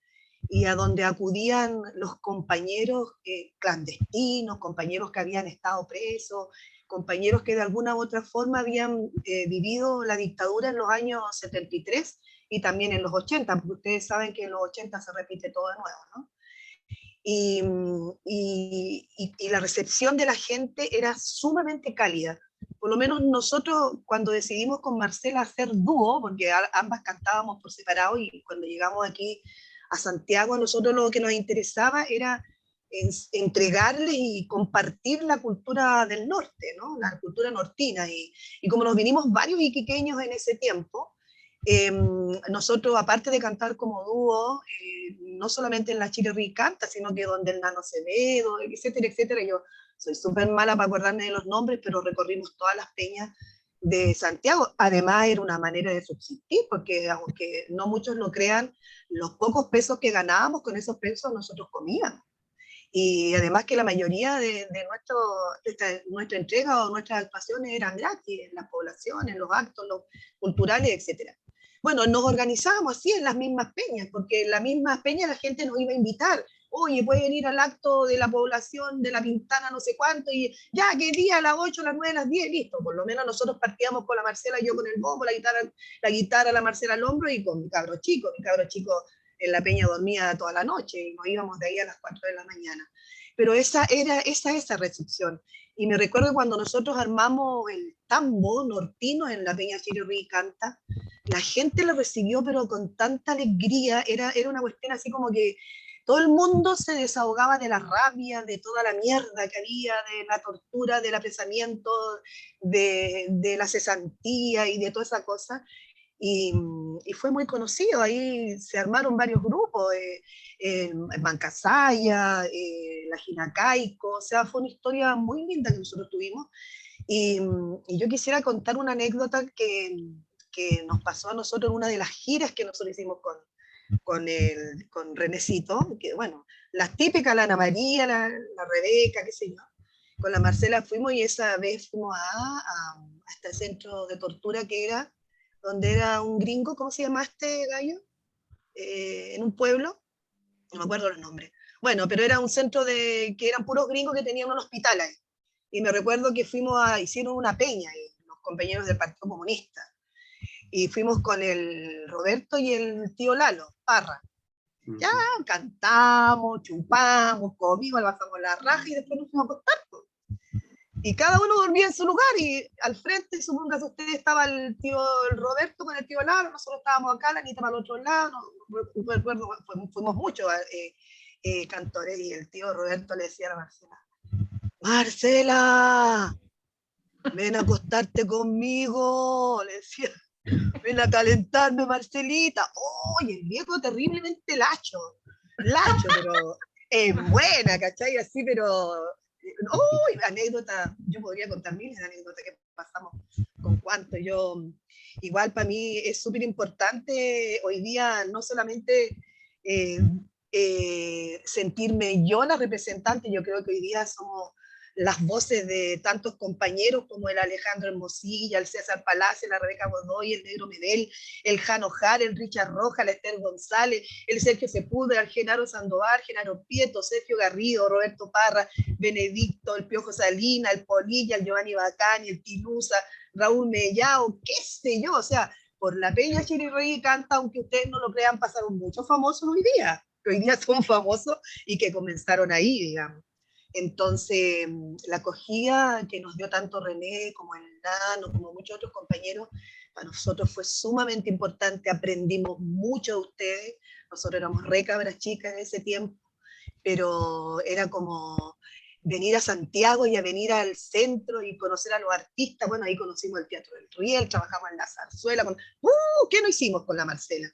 y a donde acudían los compañeros clandestinos, compañeros que habían estado presos, compañeros que de alguna u otra forma habían vivido la dictadura en los años 73 y también en los 80, porque ustedes saben que en los 80 se repite todo de nuevo, ¿no? Y la recepción de la gente era sumamente cálida. Por lo menos nosotros cuando decidimos con Marcela hacer dúo, porque ambas cantábamos por separado, y cuando llegamos aquí a Santiago, a nosotros lo que nos interesaba era entregarles y compartir la cultura del norte, ¿no? La cultura nortina. Y como nos vinimos varios iquiqueños en ese tiempo, Nosotros, aparte de cantar como dúo, no solamente en la Chile Canta, sino que donde el Nano Acevedo, etcétera, etcétera. Yo soy súper mala para acordarme de los nombres, pero recorrimos todas las peñas de Santiago. Además, era una manera de subsistir, porque aunque no muchos lo crean, los pocos pesos que ganábamos, con esos pesos nosotros comíamos. Y además que la mayoría de nuestra entrega o nuestras actuaciones eran gratis en las poblaciones, en los actos los culturales, etc. Bueno, nos organizábamos así en las mismas peñas, porque en las mismas peñas la gente nos iba a invitar. Oye, pueden ir al acto de la población de La Pintana, no sé cuánto, y ya, ¿qué día? A las 8, a las 9, a las 10, listo. Por lo menos nosotros partíamos con la Marcela, yo con el bombo, la guitarra, la Marcela al hombro, y con mi cabro chico en la peña dormía toda la noche y nos íbamos de ahí a las 4 de la mañana. Pero esa recepción. Y me recuerdo cuando nosotros armamos el tambo nortino en la peña Chile Canta, la gente lo recibió pero con tanta alegría, era una cuestión así como que todo el mundo se desahogaba de la rabia, de toda la mierda que había, de la tortura, del apresamiento, de la cesantía y de toda esa cosa. Y fue muy conocido, ahí se armaron varios grupos, en Mancasaya, la Jinacaico, o sea, fue una historia muy linda que nosotros tuvimos. Y yo quisiera contar una anécdota que nos pasó a nosotros en una de las giras que nosotros hicimos con Renecito, que bueno, las típicas, la Ana María, la Rebeca, qué sé yo. Con la Marcela fuimos y esa vez fuimos a este centro de tortura que era, donde era un gringo, ¿cómo se llama este gallo? En un pueblo, no me acuerdo los nombres. Bueno, pero era un centro que eran puros gringos que tenían un hospital ahí. Y me recuerdo que hicieron una peña ahí, los compañeros del Partido Comunista. Y fuimos con el Roberto y el tío Lalo, Parra. Ya cantamos, chupamos, comimos, bajamos la raja y después nos fuimos a acostar. Y cada uno dormía en su lugar y al frente, supongo que ustedes estaba el Roberto con el tío Lalo, nosotros estábamos acá, la Anita para el otro lado, no recuerdo, fuimos muchos cantores y el tío Roberto le decía a la Marcela, Marcela, ven a acostarte conmigo, le decía, ven a calentarme, Marcelita. Oye, el viejo terriblemente lacho, pero buena, ¿cachai? Así, pero... ¡Uy! Anécdota, yo podría contar miles de anécdotas que pasamos con cuánto. Igual para mí es súper importante hoy día no solamente sentirme yo la representante, yo creo que hoy día somos las voces de tantos compañeros como el Alejandro Hermosilla, el César Palacio, la Rebeca Godoy, el Negro Medel, el Jano Jara, el Richard Roja, el Esther González, el Sergio Sepúlveda, el Genaro Sandoval, Genaro Prieto, Sergio Garrido, Roberto Parra, Benedicto, el Piojo Salina, el Polilla, el Giovanni Bacani, el Tilusa, Raúl Mellao, qué sé yo, o sea, por la peña Chile Canta, aunque ustedes no lo crean, pasaron muchos famosos hoy día, que hoy día son famosos y que comenzaron ahí, digamos. Entonces, la acogida que nos dio tanto René como el Nano, como muchos otros compañeros, para nosotros fue sumamente importante, aprendimos mucho de ustedes, nosotros éramos re cabras chicas en ese tiempo, pero era como venir a Santiago y a venir al centro y conocer a los artistas. Bueno, ahí conocimos el Teatro del Riel, trabajamos en la zarzuela, ¿qué no hicimos con la Marcela?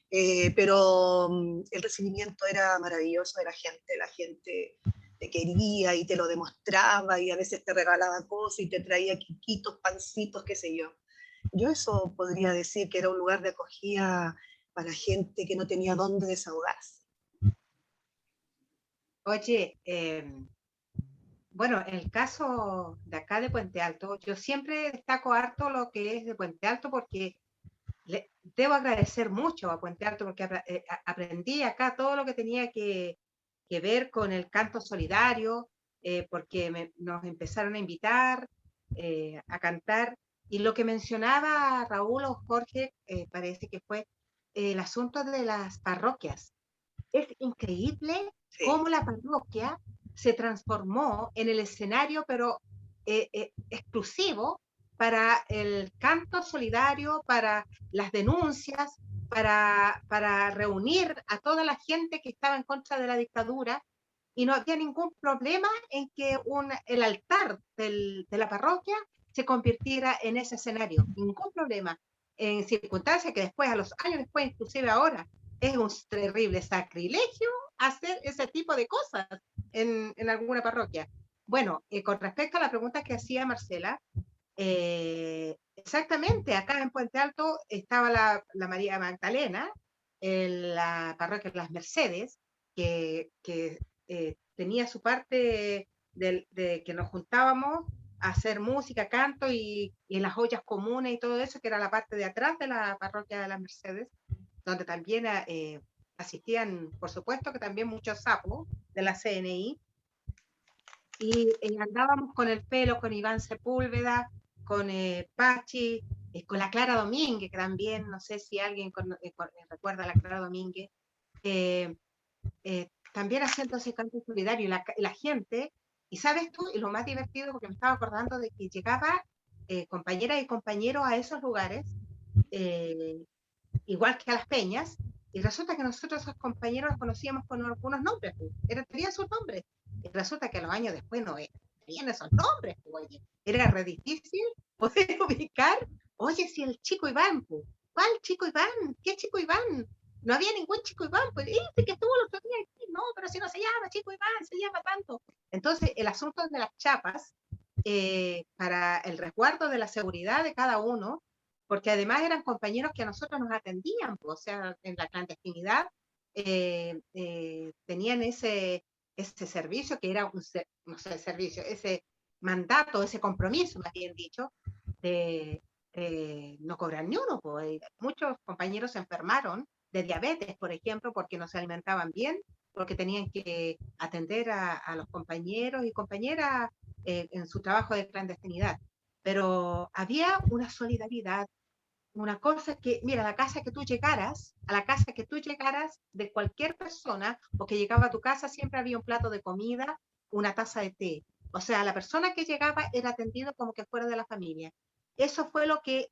Pero el recibimiento era maravilloso de la gente te quería y te lo demostraba y a veces te regalaba cosas y te traía quiquitos, pancitos, qué sé yo. Yo eso podría decir que era un lugar de acogida para gente que no tenía dónde desahogarse. Oye, bueno, en el caso de acá de Puente Alto, yo siempre destaco harto lo que es de Puente Alto porque debo agradecer mucho a Puente Alto porque aprendí acá todo lo que tenía que ver con el canto solidario, porque nos empezaron a invitar a cantar. Y lo que mencionaba Raúl o Jorge, parece que fue el asunto de las parroquias. Es increíble cómo la parroquia se transformó en el escenario, pero exclusivo para el canto solidario, para las denuncias, para reunir a toda la gente que estaba en contra de la dictadura, y no había ningún problema en que el altar de la parroquia se convirtiera en ese escenario, ningún problema. en circunstancias que después, a los años después, inclusive ahora, es un terrible sacrilegio hacer ese tipo de cosas en alguna parroquia. Bueno, con respecto a la pregunta que hacía Marcela, exactamente, acá en Puente Alto estaba la María Magdalena, en la parroquia de las Mercedes, que tenía su parte de que nos juntábamos a hacer música, canto y en las ollas comunes y todo eso, que era la parte de atrás de la parroquia de las Mercedes, donde también asistían, por supuesto, que también muchos sapos de la CNI, y andábamos con el pelo, con Iván Sepúlveda, con Pachi, con la Clara Domínguez, que también, no sé si alguien recuerda a la Clara Domínguez, también haciendo ese canto solidario, y la gente, y sabes tú, y lo más divertido, porque me estaba acordando de que llegaba compañeras y compañeros a esos lugares, igual que a las peñas, y resulta que nosotros esos compañeros los conocíamos con algunos nombres, tenían sus nombres, y resulta que los años después no tenían esos nombres, oye, era re difícil poder ubicar, oye, si el chico Iván, ¿cuál chico Iván? ¿Qué chico Iván? No había ningún chico Iván, pues este que estuvo el otro día aquí, no, pero si no se llama chico Iván, se llama tanto. Entonces, el asunto de las chapas, para el resguardo de la seguridad de cada uno, porque además eran compañeros que a nosotros nos atendían, pues, o sea, en la clandestinidad tenían ese servicio que era un, no sé, servicio, ese mandato, ese compromiso, más bien dicho, de no cobrar ni uno. Pues. Muchos compañeros se enfermaron de diabetes, por ejemplo, porque no se alimentaban bien, porque tenían que atender a los compañeros y compañeras en su trabajo de clandestinidad. Pero había una solidaridad, una cosa que, mira, a la casa que tú llegaras de cualquier persona, o que llegaba a tu casa, siempre había un plato de comida, una taza de té. O sea, la persona que llegaba era atendido como que fuera de la familia. Eso fue lo que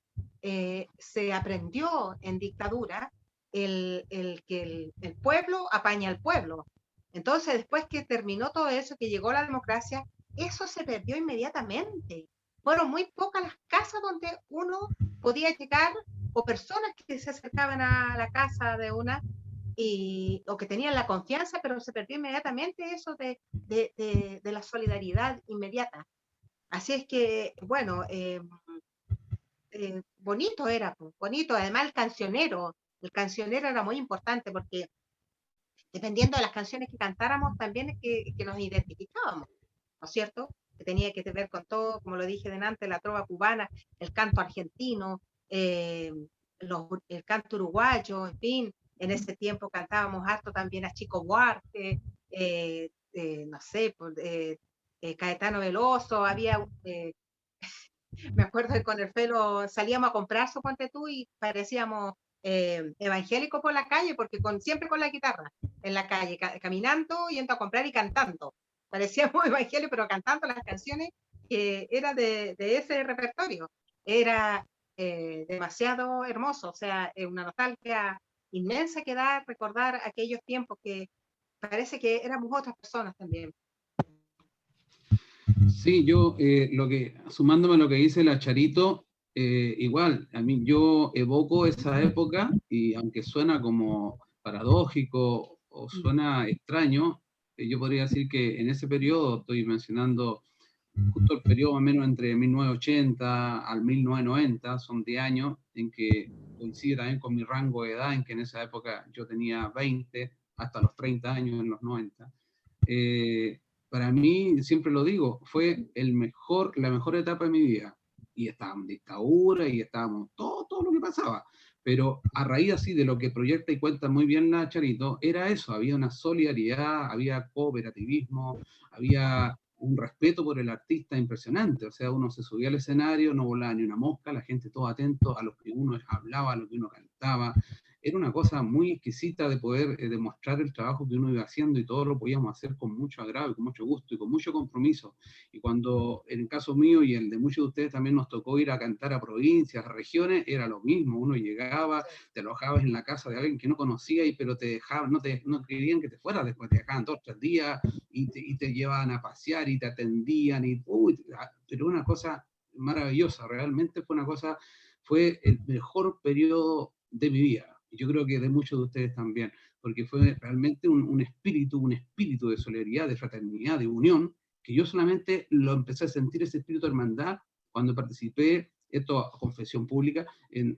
se aprendió en dictadura, que el pueblo apaña al pueblo. Entonces, después que terminó todo eso, que llegó la democracia, eso se perdió inmediatamente. Fueron muy pocas las casas donde uno podía llegar, o personas que se acercaban a la casa de una, o que tenían la confianza, pero se perdió inmediatamente eso de la solidaridad inmediata. Así es que, bueno, bonito era, bonito. Además, el cancionero era muy importante, porque dependiendo de las canciones que cantáramos, también es que nos identificábamos, ¿no es cierto? Que tenía que ver con todo, como lo dije delante, la trova cubana, el canto argentino, el canto uruguayo, en fin. En ese tiempo cantábamos harto también a Chico Buarque, no sé, Caetano Veloso, había... me acuerdo que con el pelo salíamos a comprar, suponte tú, y parecíamos evangélicos por la calle, porque siempre con la guitarra en la calle, caminando, yendo a comprar y cantando. Parecíamos evangélicos, pero cantando las canciones que era de ese repertorio. Era demasiado hermoso, o sea, una nostalgia inmensa que da recordar aquellos tiempos que parece que éramos otras personas también. Sí, yo, sumándome a lo que dice la Charito, igual, a mí yo evoco esa época, y aunque suena como paradójico o suena extraño, yo podría decir que en ese periodo, estoy mencionando justo el periodo más o menos entre 1980 al 1990, son 10 años, en que coincide también con mi rango de edad, en que en esa época yo tenía 20 hasta los 30 años en los 90. Para mí, siempre lo digo, fue la mejor etapa de mi vida. Y estábamos en dictadura, y estábamos todo lo que pasaba. Pero a raíz así de lo que proyecta y cuenta muy bien la Charito, era eso, había una solidaridad, había cooperativismo, había un respeto por el artista impresionante. O sea, uno se subía al escenario, no volaba ni una mosca, la gente todo atento a lo que uno hablaba, a lo que uno cantaba. Era una cosa muy exquisita de poder demostrar el trabajo que uno iba haciendo, y todo lo podíamos hacer con mucho agrado, y con mucho gusto, y con mucho compromiso. Y cuando, en el caso mío y el de muchos de ustedes, también nos tocó ir a cantar a provincias, a regiones, era lo mismo. Uno llegaba, te alojabas en la casa de alguien que no conocía, pero te dejaban, no querían que te fueras después, te dejaban 2 o 3 días, y te llevaban a pasear, y te atendían, pero una cosa maravillosa, realmente fue una cosa fue el mejor periodo de mi vida. Y yo creo que de muchos de ustedes también, porque fue realmente un espíritu de solidaridad, de fraternidad, de unión, que yo solamente lo empecé a sentir, ese espíritu de hermandad, cuando participé, esto a confesión pública, en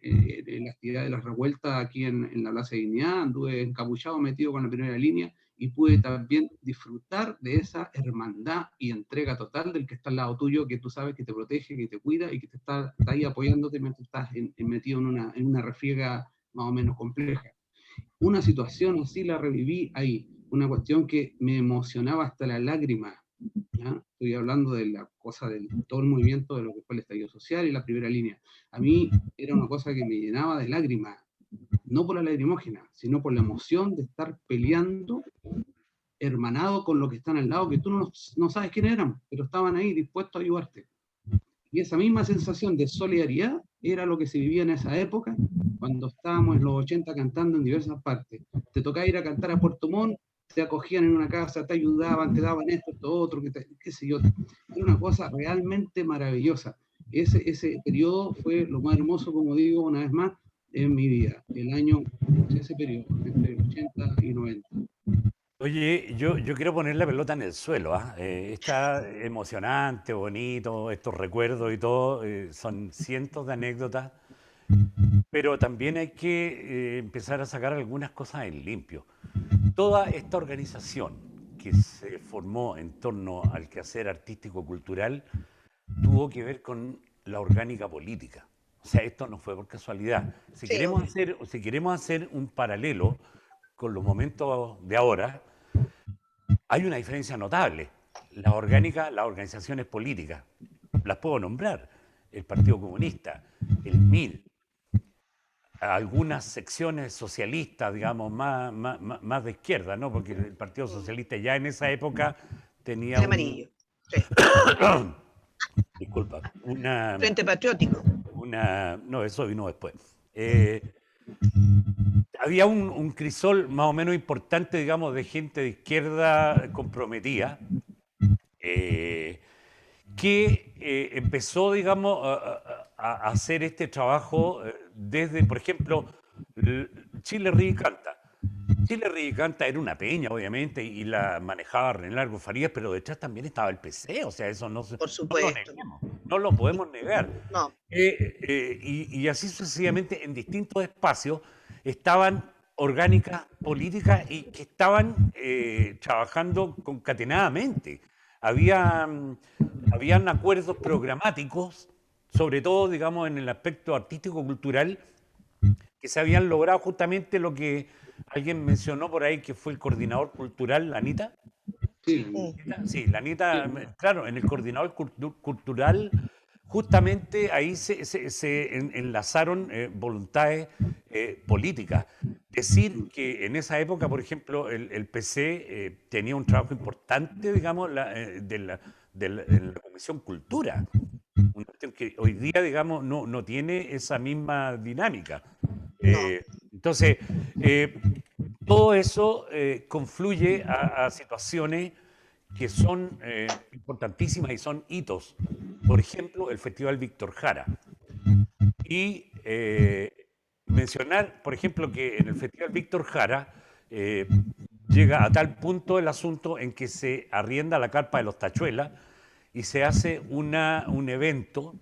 la actividad de las revueltas aquí en la Plaza de Dignidad. Anduve encapuchado, metido con la primera línea, y pude también disfrutar de esa hermandad y entrega total del que está al lado tuyo, que tú sabes que te protege, que te cuida y que te está ahí apoyándote mientras estás metido en una refriega más o menos compleja. Una situación así la reviví ahí, una cuestión que me emocionaba hasta la lágrima. ¿Ya? Estoy hablando de la cosa de todo el movimiento de lo que fue el estallido social y la primera línea. A mí era una cosa que me llenaba de lágrimas, no por la lagrimógena, sino por la emoción de estar peleando hermanado con los que están al lado, que tú no sabes quién eran, pero estaban ahí dispuestos a ayudarte. Y esa misma sensación de solidaridad era lo que se vivía en esa época, cuando estábamos en los 80 cantando en diversas partes. Te tocaba ir a cantar a Puerto Montt, te acogían en una casa, te ayudaban, te daban esto otro, qué sé yo. Era una cosa realmente maravillosa. Ese periodo fue lo más hermoso, como digo, una vez más, en mi vida. Ese periodo, entre 80 y 90. Oye, yo quiero poner la pelota en el suelo, ¿ah? Está emocionante, bonito, estos recuerdos y todo, son cientos de anécdotas, pero también hay que empezar a sacar algunas cosas en limpio. Toda esta organización que se formó en torno al quehacer artístico-cultural tuvo que ver con la orgánica política. O sea, esto no fue por casualidad. Si queremos hacer un paralelo con los momentos de ahora, hay una diferencia notable. Las organizaciones políticas, las puedo nombrar: el Partido Comunista, el MIL, algunas secciones socialistas, digamos, más de izquierda, ¿no? Porque el Partido Socialista ya en esa época tenía El amarillo. Sí. Disculpa, Frente Patriótico. no, eso vino después. Había un crisol más o menos importante, digamos, de gente de izquierda comprometida, que empezó, digamos, a hacer este trabajo desde, por ejemplo, Chile Ríe y Canta. Chile Ríe y Canta era una peña, obviamente, y la manejaba René Largo Farías, pero detrás también estaba el PC, o sea, eso Por supuesto. no lo podemos negar. No. Y así sucesivamente, en distintos espacios estaban orgánicas políticas y que estaban trabajando concatenadamente. Habían acuerdos programáticos, sobre todo, digamos, en el aspecto artístico-cultural, que se habían logrado justamente lo que alguien mencionó por ahí, que fue el coordinador cultural, la Anita. Sí, la Anita, claro, en el coordinador cultural, justamente ahí se enlazaron voluntades políticas. Decir que en esa época, por ejemplo, el PC tenía un trabajo importante, digamos, de la Comisión Cultura, una cuestión que hoy día, digamos, no tiene esa misma dinámica. Entonces, todo eso confluye a situaciones que son importantísimas y son hitos. Por ejemplo, el Festival Víctor Jara. Y mencionar, por ejemplo, que en el Festival Víctor Jara llega a tal punto el asunto en que se arrienda la carpa de los Tachuelas y se hace un evento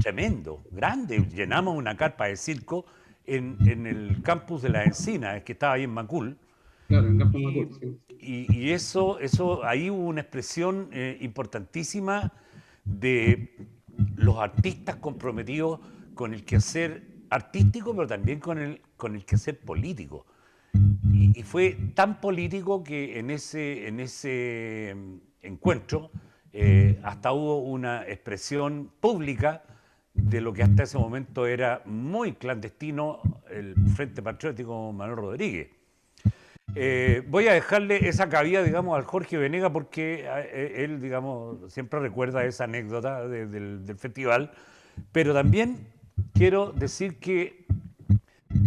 tremendo, grande. Llenamos una carpa de circo en el campus de la Encina, que estaba ahí en Macul. Claro, en Campus Macul, sí. Y eso, ahí hubo una expresión importantísima de los artistas comprometidos con el quehacer artístico, pero también con el quehacer político. Y fue tan político que en ese encuentro hasta hubo una expresión pública de lo que hasta ese momento era muy clandestino, el Frente Patriótico Manuel Rodríguez. Voy a dejarle esa cabida, digamos, al Jorge Venegas, porque él, digamos, siempre recuerda esa anécdota del festival, pero también quiero decir que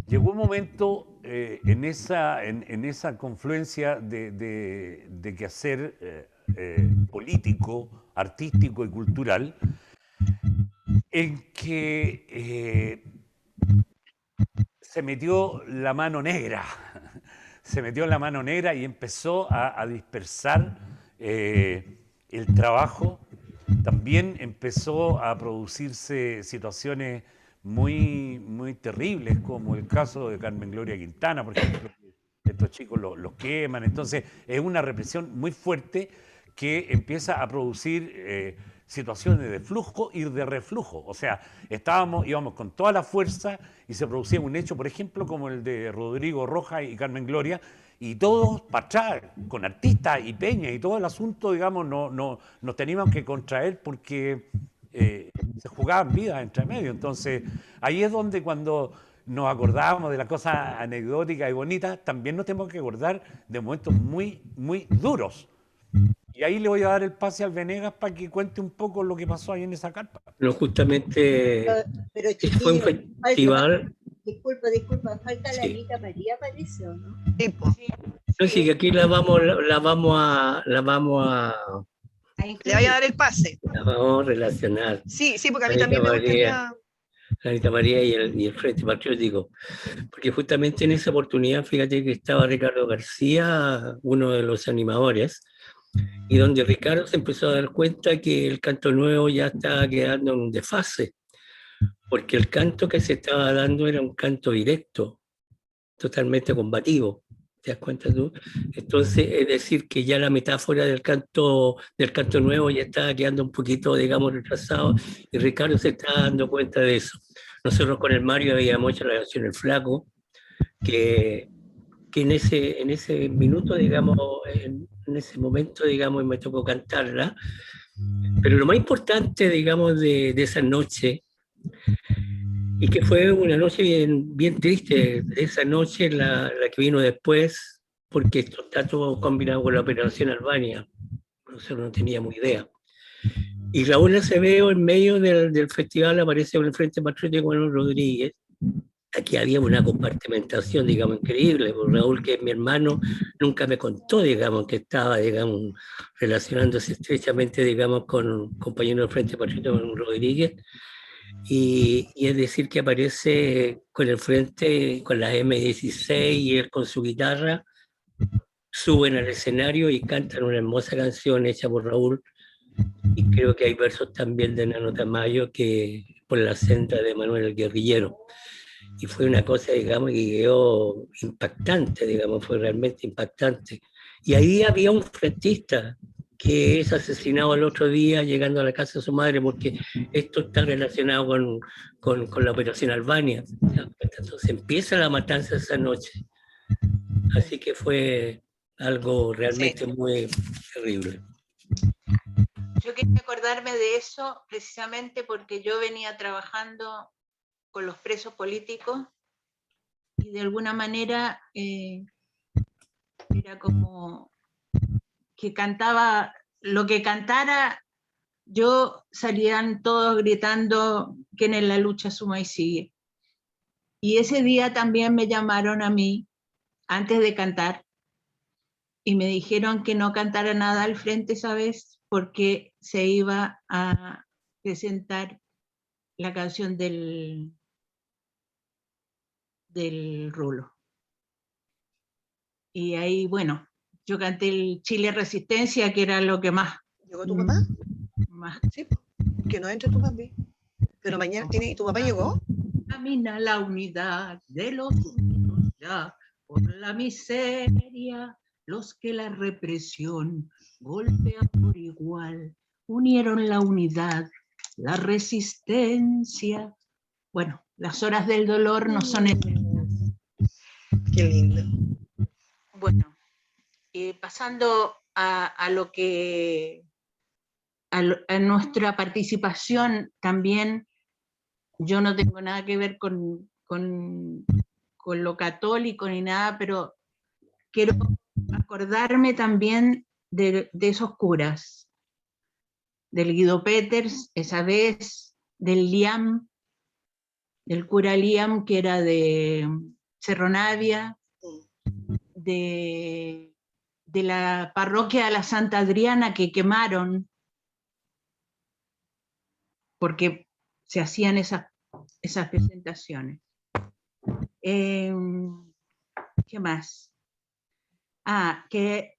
llegó un momento en esa confluencia de quehacer político, artístico y cultural, en que se metió la mano negra. Se metió la mano negra y empezó a dispersar el trabajo. También empezó a producirse situaciones muy, muy terribles, como el caso de Carmen Gloria Quintana, por ejemplo. Estos chicos los queman. Entonces, es una represión muy fuerte que empieza a producir situaciones de flujo y de reflujo. O sea, íbamos con toda la fuerza y se producía un hecho, por ejemplo, como el de Rodrigo Rojas y Carmen Gloria, y todos para atrás, con artistas y peñas y todo el asunto, digamos, nos teníamos que contraer porque se jugaban vidas entre medio. Entonces, ahí es donde cuando nos acordábamos de las cosas anecdóticas y bonitas, también nos tenemos que acordar de momentos muy, muy duros. Y ahí le voy a dar el pase al Venegas para que cuente un poco lo que pasó ahí en esa carpa. No, justamente Pero ese fue un chiquillos, festival. disculpa, falta la Sí. Anita María, parece, ¿o no? Tipo, No, sí, que aquí la vamos a le vaya a dar el pase. relacionar. Sí, sí, porque a mí Anita también me María. gustaría. Anita María y el Frente Patriótico. Porque justamente en esa oportunidad, fíjate que estaba Ricardo García, uno de los animadores, y donde Ricardo se empezó a dar cuenta que el canto nuevo ya estaba quedando en un desfase, porque el canto que se estaba dando era un canto directo, totalmente combativo. ¿Te das cuenta tú? Entonces, es decir, que ya la metáfora del canto nuevo ya estaba quedando un poquito, digamos, retrasado, y Ricardo se estaba dando cuenta de eso. Nosotros con el Mario habíamos hecho la canción El Flaco, que en ese minuto, digamos, en ese momento, digamos, me tocó cantarla. Pero lo más importante, digamos, de esa noche, y que fue una noche bien, bien triste, esa noche la que vino después, porque esto está todo combinado con la Operación Albania. Nosotros no teníamos idea. Y Raúl Acevedo, en medio del festival, aparece con el Frente Patriótico Manuel Rodríguez. Aquí había una compartimentación, digamos, increíble. Porque Raúl, que es mi hermano, nunca me contó, digamos, que estaba, digamos, relacionándose estrechamente, digamos, con un compañero del Frente Patriótico Manuel Rodríguez. Y es decir, que aparece con el frente, con la M16 y él con su guitarra, suben al escenario y cantan una hermosa canción hecha por Raúl. Y creo que hay versos también de Nano Tamayo, que por la senda de Manuel el Guerrillero. Y fue una cosa, digamos, que quedó impactante, digamos, fue realmente impactante. Y ahí había un frentista que es asesinado el otro día llegando a la casa de su madre, porque esto está relacionado con la Operación Albania. Entonces empieza la matanza esa noche. Así que fue algo realmente muy terrible. Yo quería acordarme de eso precisamente porque yo venía trabajando con los presos políticos y de alguna manera era como que cantaba, lo que cantara, yo salían todos gritando que en la lucha suma y sigue. Y ese día también me llamaron a mí antes de cantar y me dijeron que no cantara nada al frente esa vez porque se iba a presentar la canción del Rulo. Y ahí, bueno, yo canté el Chile Resistencia, que era lo que más... ¿Llegó tu papá? Sí, que no entre tu papi. Pero mañana tiene... ¿Tu papá llegó? Camina la unidad de los unidos ya, por la miseria, los que la represión golpea por igual, unieron la unidad, la resistencia. Bueno, las horas del dolor no son eternas. Qué lindo. Bueno, pasando a lo que a nuestra participación también, yo no tengo nada que ver con lo católico ni nada, pero quiero acordarme también de esos curas, del Guido Peters, esa vez, del Liam, del cura Liam, que era de Cerro Navia, de la parroquia de la Santa Adriana que quemaron, porque se hacían esas presentaciones. ¿Qué más? Que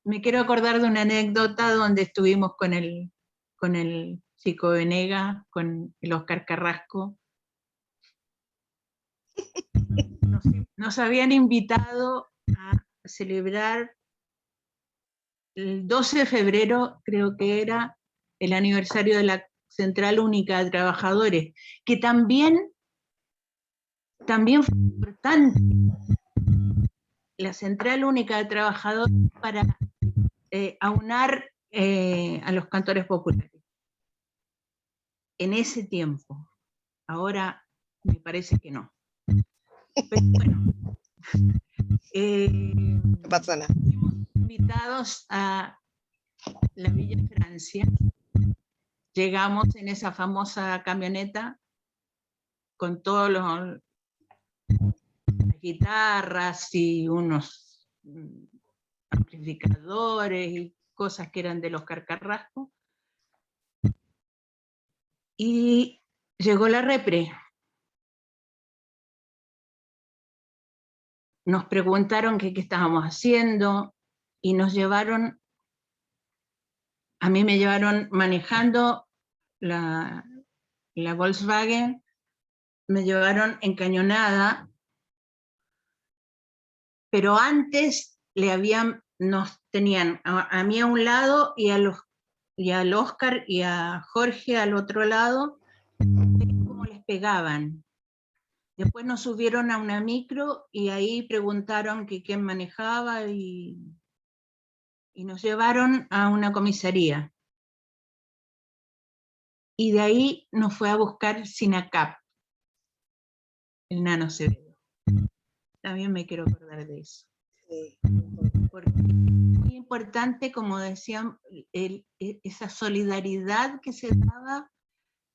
me quiero acordar de una anécdota donde estuvimos con el Chico Venegas, con el Oscar Carrasco. Nos habían invitado a celebrar el 12 de febrero, creo que era, el aniversario de la Central Única de Trabajadores, que también fue importante, la Central Única de Trabajadores, para aunar a los cantores populares. En ese tiempo. Ahora me parece que no. Pero bueno. No pasa nada. Fuimos invitados a la Villa Francia. Llegamos en esa famosa camioneta con todas las guitarras y unos amplificadores y cosas que eran de Oscar Carrasco. Y llegó la repre. Nos preguntaron qué estábamos haciendo y nos llevaron, a mí me llevaron manejando la Volkswagen, me llevaron encañonada, pero antes nos tenían a mí a un lado y al Oscar y a Jorge al otro lado, cómo les pegaban. Después nos subieron a una micro y ahí preguntaron que quién manejaba y nos llevaron a una comisaría. Y de ahí nos fue a buscar Sinacap, el Nano Acevedo. También me quiero acordar de eso. Sí. Porque es muy importante, como decían, esa solidaridad que se daba,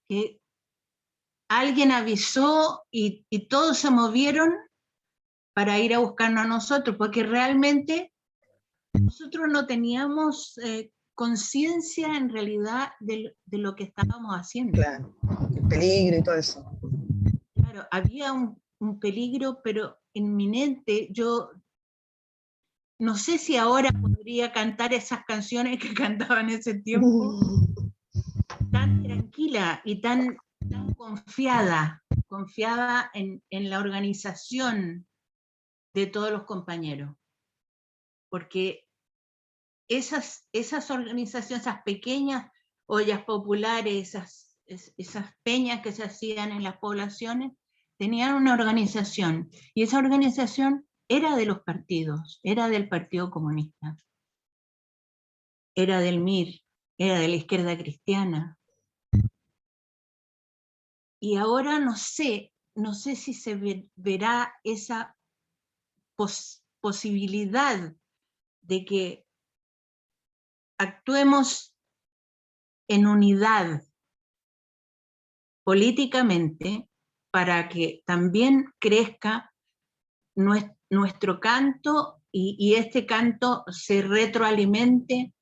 que alguien avisó y todos se movieron para ir a buscarnos a nosotros, porque realmente nosotros no teníamos conciencia en realidad de lo que estábamos haciendo. Claro, el peligro y todo eso. Claro, había un peligro, pero inminente. Yo no sé si ahora podría cantar esas canciones que cantaba en ese tiempo, tan tranquila y tan confiada en la organización de todos los compañeros. Porque esas organizaciones, esas pequeñas ollas populares, esas peñas que se hacían en las poblaciones, tenían una organización, y esa organización era de los partidos, era del Partido Comunista, era del MIR, era de la Izquierda Cristiana. Y ahora no sé si se verá esa posibilidad de que actuemos en unidad políticamente para que también crezca nuestro canto y este canto se retroalimente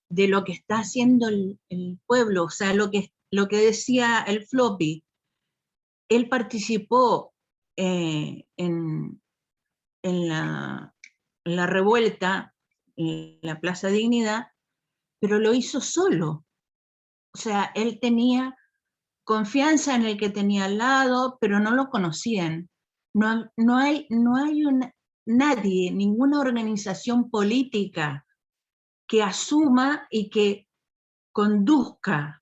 de lo que está haciendo el pueblo. O sea, lo que decía el Floppy, él participó en la revuelta, en la Plaza Dignidad, pero lo hizo solo. O sea, él tenía confianza en el que tenía al lado, pero no lo conocían. No hay nadie, ninguna organización política que asuma y que conduzca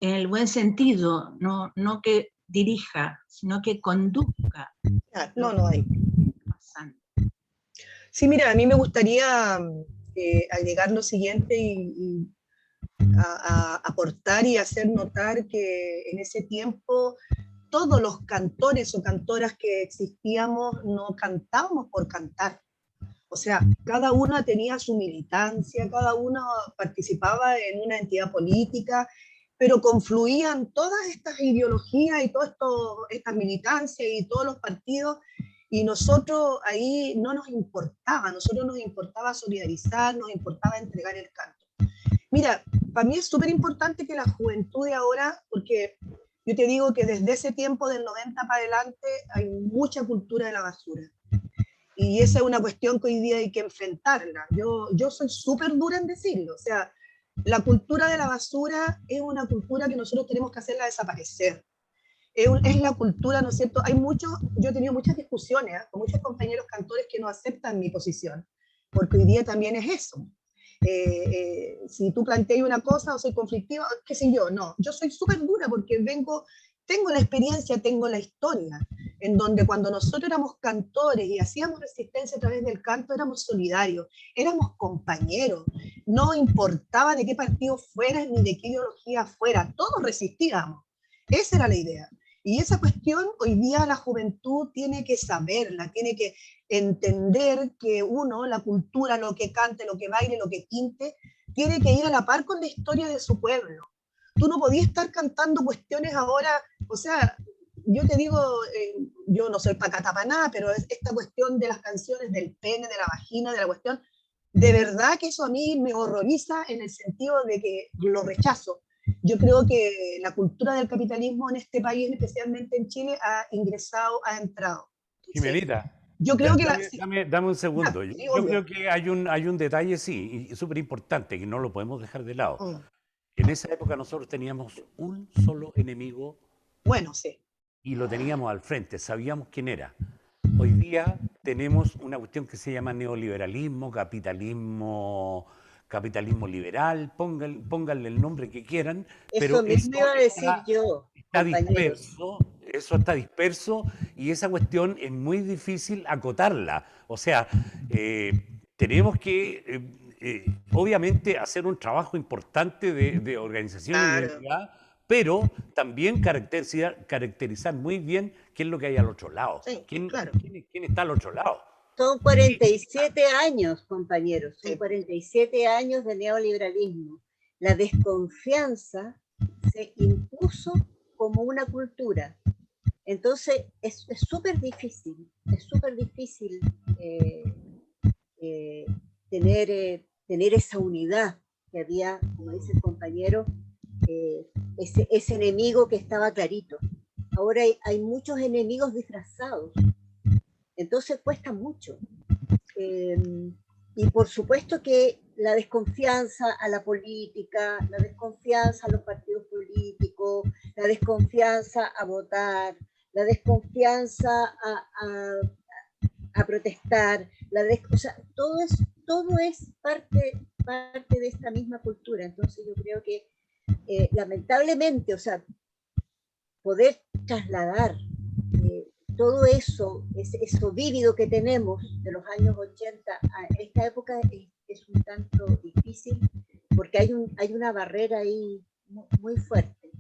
en el buen sentido, no que dirija, sino que conduzca. No hay. Sí, mira, a mí me gustaría agregar lo siguiente y a aportar y hacer notar que en ese tiempo todos los cantores o cantoras que existíamos no cantábamos por cantar. O sea, cada una tenía su militancia, cada uno participaba en una entidad política, pero confluían todas estas ideologías y todas estas militancias y todos los partidos, y nosotros ahí no nos importaba, nosotros nos importaba solidarizar, nos importaba entregar el canto. Mira, para mí es súper importante que la juventud de ahora, porque yo te digo que desde ese tiempo del 90 para adelante hay mucha cultura de la basura. Y esa es una cuestión que hoy día hay que enfrentarla. Yo soy súper dura en decirlo. O sea, la cultura de la basura es una cultura que nosotros tenemos que hacerla desaparecer. Es la cultura, ¿no es cierto? Yo he tenido muchas discusiones con muchos compañeros cantores que no aceptan mi posición, porque hoy día también es eso. Si tú planteas una cosa o soy conflictiva, qué sé yo, no. Yo soy súper dura porque tengo la experiencia, tengo la historia, en donde cuando nosotros éramos cantores y hacíamos resistencia a través del canto, éramos solidarios, éramos compañeros, no importaba de qué partido fueras ni de qué ideología fuera, todos resistíamos. Esa era la idea. Y esa cuestión hoy día la juventud tiene que saberla, tiene que entender que uno, la cultura, lo que cante, lo que baile, lo que pinte, tiene que ir a la par con la historia de su pueblo. Tú no podías estar cantando cuestiones ahora, o sea, yo te digo, yo no soy pacata para nada, pero esta cuestión de las canciones del pene, de la vagina, de la cuestión, de verdad que eso a mí me horroriza en el sentido de que lo rechazo. Yo creo que la cultura del capitalismo en este país, especialmente en Chile, ha entrado. Jimenita, yo creo que dame un segundo. Sí, yo creo que hay un detalle, sí, y súper importante, que no lo podemos dejar de lado. En esa época nosotros teníamos un solo enemigo. Bueno, sí. Y lo teníamos al frente, sabíamos quién era. Hoy día tenemos una cuestión que se llama neoliberalismo, capitalismo liberal, pónganle el nombre que quieran, pero eso mismo iba a decir yo, está disperso, eso está disperso y esa cuestión es muy difícil acotarla. O sea, tenemos que, obviamente, hacer un trabajo importante de organización y de unidad, pero también caracterizar muy bien qué es lo que hay al otro lado. Sí, ¿Quién está al otro lado? Son 47 años, compañeros, son 47 años de neoliberalismo. La desconfianza se impuso como una cultura. Entonces, es súper difícil tener esa unidad que había, como dice el compañero, ese enemigo que estaba clarito. Ahora hay muchos enemigos disfrazados. Entonces cuesta mucho. Y por supuesto que la desconfianza a la política, la desconfianza a los partidos políticos, la desconfianza a votar, la desconfianza a protestar, o sea, todo es parte de esta misma cultura. Entonces yo creo que lamentablemente, o sea, poder trasladar todo eso vívido que tenemos de los años 80 a esta época es un tanto difícil porque hay una barrera ahí muy fuerte.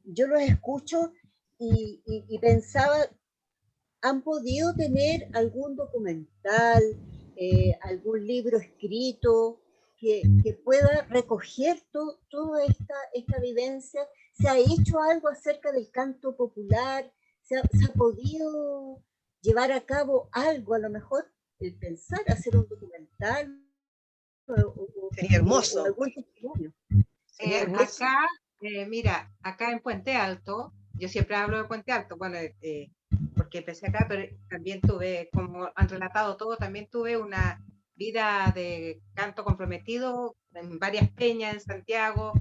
Yo los escucho y pensaba, ¿han podido tener algún documental, algún libro escrito que pueda recoger toda esta vivencia? ¿Se ha hecho algo acerca del canto popular? ¿Se ha podido llevar a cabo algo? A lo mejor el pensar hacer un documental sería hermoso. O algún testimonio. Acá, mira, acá en Puente Alto, yo siempre hablo de Puente Alto, bueno, porque empecé acá, pero también tuve, como han relatado todo, también tuve una vida de canto comprometido en varias peñas en Santiago.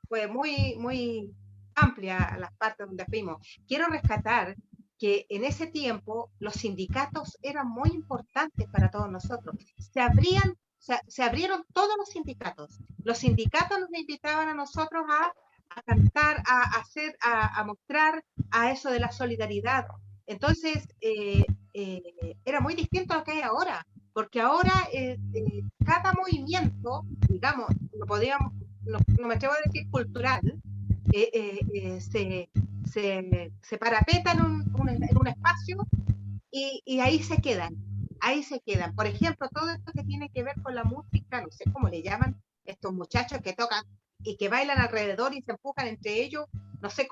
Fue muy amplia las partes donde fuimos. Quiero rescatar que en ese tiempo los sindicatos eran muy importantes para todos nosotros. Se abrieron todos los sindicatos. Los sindicatos nos invitaban a nosotros a cantar, a mostrar a eso de la solidaridad. Entonces, era muy distinto a lo que hay ahora, porque ahora cada movimiento, digamos, no me atrevo a decir cultural, se parapeta en un espacio y ahí se quedan. Por ejemplo, todo esto que tiene que ver con la música, no sé cómo le llaman, estos muchachos que tocan y que bailan alrededor y se empujan entre ellos, no sé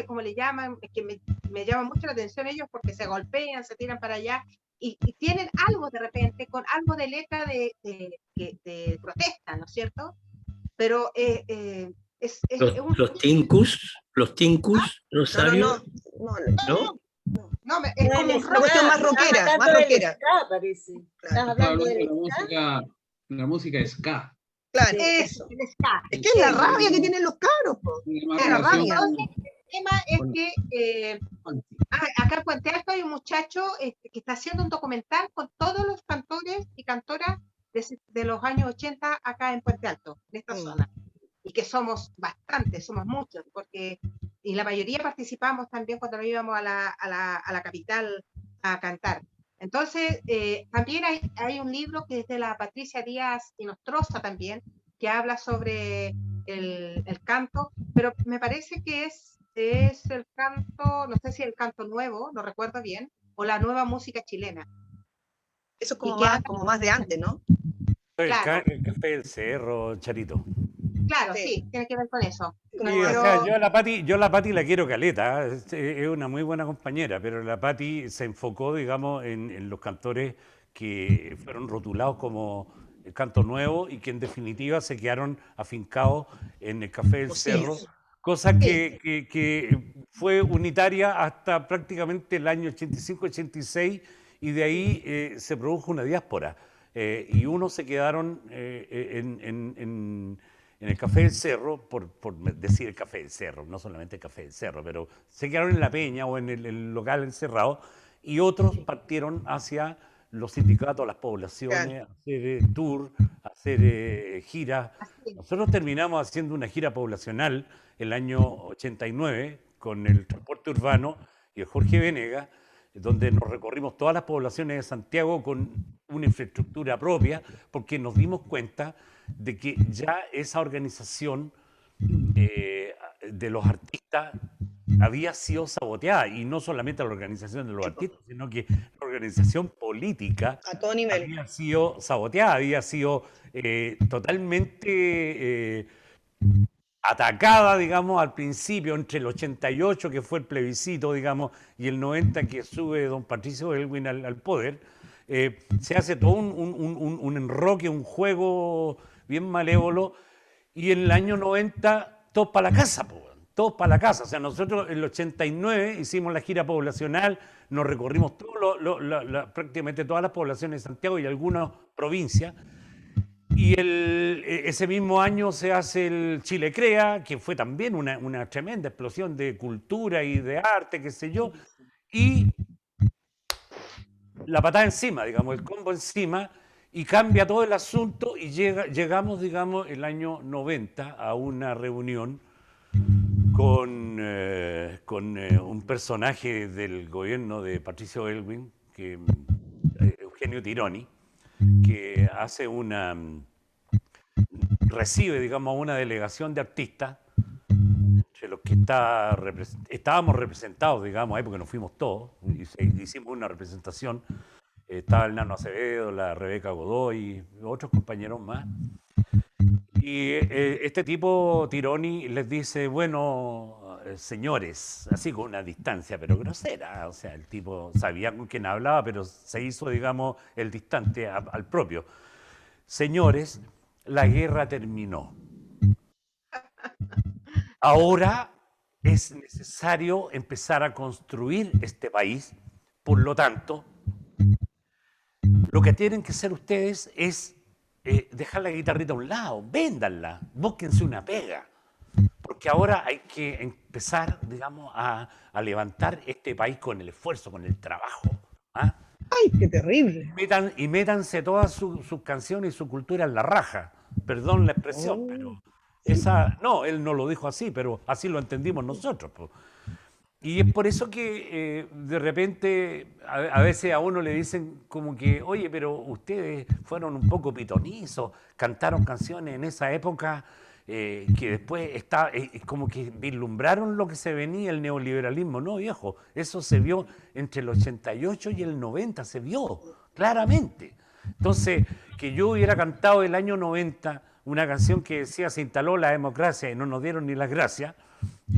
cómo le llaman, es que me llama mucho la atención ellos porque se golpean, se tiran para allá y tienen algo de repente, con algo de letra de protesta, ¿no es cierto? Pero Los tincus, los sabios, ¿no? No, es No, como el un ska, una cuestión más estás rockera, hablando más del rockera. ska, parece. Estás Estaba hablando hablando del de ska. la música ska. Claro, eso, el ska. es que es la rabia que tienen los cabros, po. Tiene más Es la relación rabia. Entonces, el tema es con- que acá en Puente Alto hay un muchacho que está haciendo un documental con todos los cantores y cantoras de los años 80 acá en Puente Alto, en esta zona. Y que somos bastantes, somos muchos, y la mayoría participamos también cuando nos íbamos a la capital a cantar. Entonces, también hay un libro que es de la Patricia Díaz Inostroza también, que habla sobre el canto, pero me parece que es el canto, no sé si el canto nuevo, no recuerdo bien, o la nueva música chilena. Eso es Y que como más de antes, ¿no? Claro. El café del cerro, Charito. Claro, Sí. sí, tiene que ver con eso. Sí, Pero- o sea, yo a la Pati la quiero caleta, es una muy buena compañera, pero la Pati se enfocó, digamos, en los cantores que fueron rotulados como el canto nuevo y que en definitiva se quedaron afincados en el Café del Posibles. Cerro, cosa que fue unitaria hasta prácticamente el año 85-86 y de ahí se produjo una diáspora y unos se quedaron en el Café del Cerro, por decir el Café del Cerro, no solamente el Café del Cerro, pero se quedaron en la Peña o en el local encerrado, y otros partieron hacia los sindicatos, las poblaciones, a hacer tour, a hacer giras. Nosotros terminamos haciendo una gira poblacional el año 89 con el transporte urbano y el Jorge Venegas, donde nos recorrimos todas las poblaciones de Santiago con una infraestructura propia, porque nos dimos cuenta de que ya esa organización de los artistas había sido saboteada, y no solamente la organización de los artistas, sino que la organización política A todo nivel. había sido saboteada, había sido totalmente atacada, digamos, al principio, entre el 88, que fue el plebiscito, digamos, y el 90, que sube don Patricio Aylwin al poder. Se hace todo un enroque, un juego bien malévolo, y en el año 90 todos para la casa, todos para la casa. O sea, nosotros en el 89 hicimos la gira poblacional, nos recorrimos prácticamente todas las poblaciones de Santiago y algunas provincias, y ese mismo año se hace el Chile Crea, que fue también una tremenda explosión de cultura y de arte, qué sé yo, y la patada encima, digamos, el combo encima, y cambia todo el asunto, y llegamos, digamos, el año 90 a una reunión con un personaje del gobierno de Patricio Aylwin, Eugenio Tironi, que recibe, digamos, una delegación de artistas, entre los que estábamos representados, digamos, ahí porque nos fuimos todos, hicimos una representación, estaba el Nano Acevedo, la Rebeca Godoy, otros compañeros más, y este tipo, Tironi, les dice, bueno, señores, así con una distancia, pero grosera, o sea, el tipo sabía con quién hablaba, pero se hizo, digamos, el distante al propio. Señores, la guerra terminó. Ahora es necesario empezar a construir este país. Por lo tanto, lo que tienen que hacer ustedes es dejar la guitarrita a un lado, véndanla, búsquense una pega. Porque ahora hay que empezar, digamos, a levantar este país con el esfuerzo, con el trabajo. ¿Ah? ¡Ay, qué terrible! Y métanse todas sus canciones y su cultura en la raja. Perdón la expresión, pero no, él no lo dijo así, pero así lo entendimos nosotros. Po. Y es por eso que de repente a veces a uno le dicen como que, oye, pero ustedes fueron un poco pitonizos, cantaron canciones en esa época que después como que vislumbraron lo que se venía, el neoliberalismo. No, viejo, eso se vio entre el 88 y el 90, se vio claramente. Entonces, que yo hubiera cantado el año 90 una canción que decía se instaló la democracia y no nos dieron ni las gracias,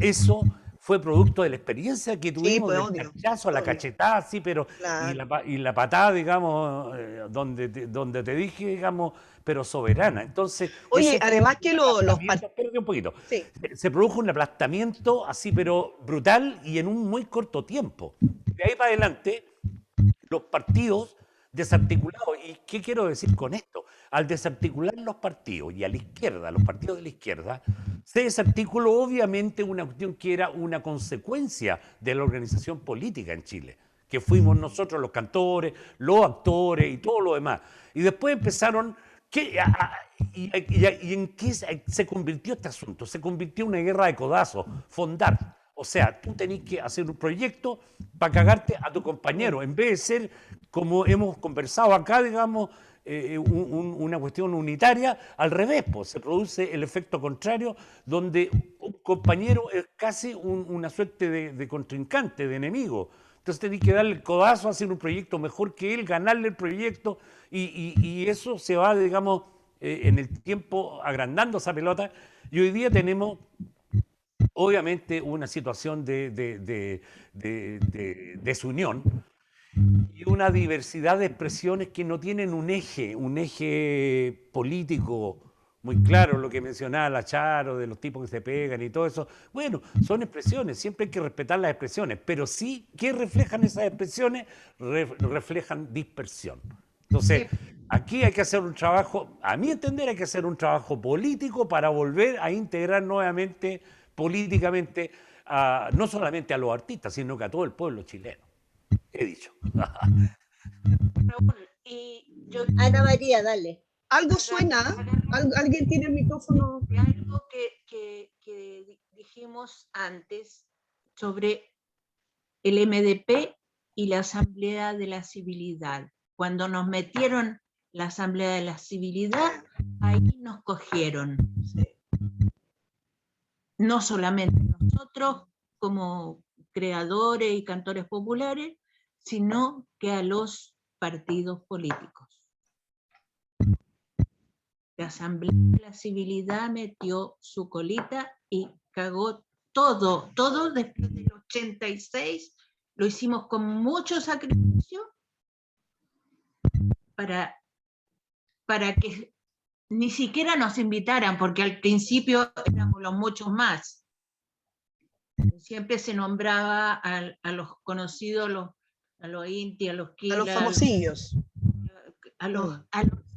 eso fue producto de la experiencia que tuvimos, pues, del obvio, cachazo, la obvio. cachetada, sí, pero Claro. y la patada, digamos, donde te dije, digamos, pero soberana. Entonces, Oye, ese fue además un que los aplastamiento, espérate un poquito, sí, se produjo un aplastamiento así, pero brutal y en un muy corto tiempo. De ahí para adelante, los partidos desarticulados. ¿Y qué quiero decir con esto? Al desarticular los partidos y a la izquierda, los partidos de la izquierda, se desarticuló obviamente una cuestión que era una consecuencia de la organización política en Chile, que fuimos nosotros los cantores, los actores y todo lo demás. Y después empezaron... ¿Y en qué se convirtió este asunto? Se convirtió en una guerra de codazos, fondar. O sea, tú tenés que hacer un proyecto para cagarte a tu compañero, en vez de ser, como hemos conversado acá, digamos, una cuestión unitaria, al revés, pues, se produce el efecto contrario, donde un compañero es casi una suerte de contrincante, de enemigo. Entonces tenés que darle el codazo, hacer un proyecto mejor que él, ganarle el proyecto, y eso se va, digamos, en el tiempo agrandando esa pelota. Y hoy día tenemos, obviamente, una situación de desunión y una diversidad de expresiones que no tienen un eje político muy claro, lo que mencionaba la Charo, de los tipos que se pegan y todo eso. Bueno, son expresiones, siempre hay que respetar las expresiones, pero sí, ¿qué reflejan esas expresiones? Reflejan dispersión. Entonces, aquí hay que hacer un trabajo, a mi entender, hay que hacer un trabajo político para volver a integrar nuevamente políticamente no solamente a los artistas, sino que a todo el pueblo chileno. He dicho. Raúl, y yo Ana María, dale. algo suena, alguien tiene el micrófono. de algo que dijimos antes sobre el MDP y la Asamblea de la Civilidad. Cuando nos metieron la Asamblea de la Civilidad, ahí nos cogieron. No solamente nosotros como creadores y cantores populares, sino que a los partidos políticos. La Asamblea de la Civilidad metió su colita y cagó todo después del 86, lo hicimos con mucho sacrificio para que ni siquiera nos invitaran, porque al principio éramos los muchos más. Siempre se nombraba a los conocidos, a los Inti, a los Kila, A los famosillos. a los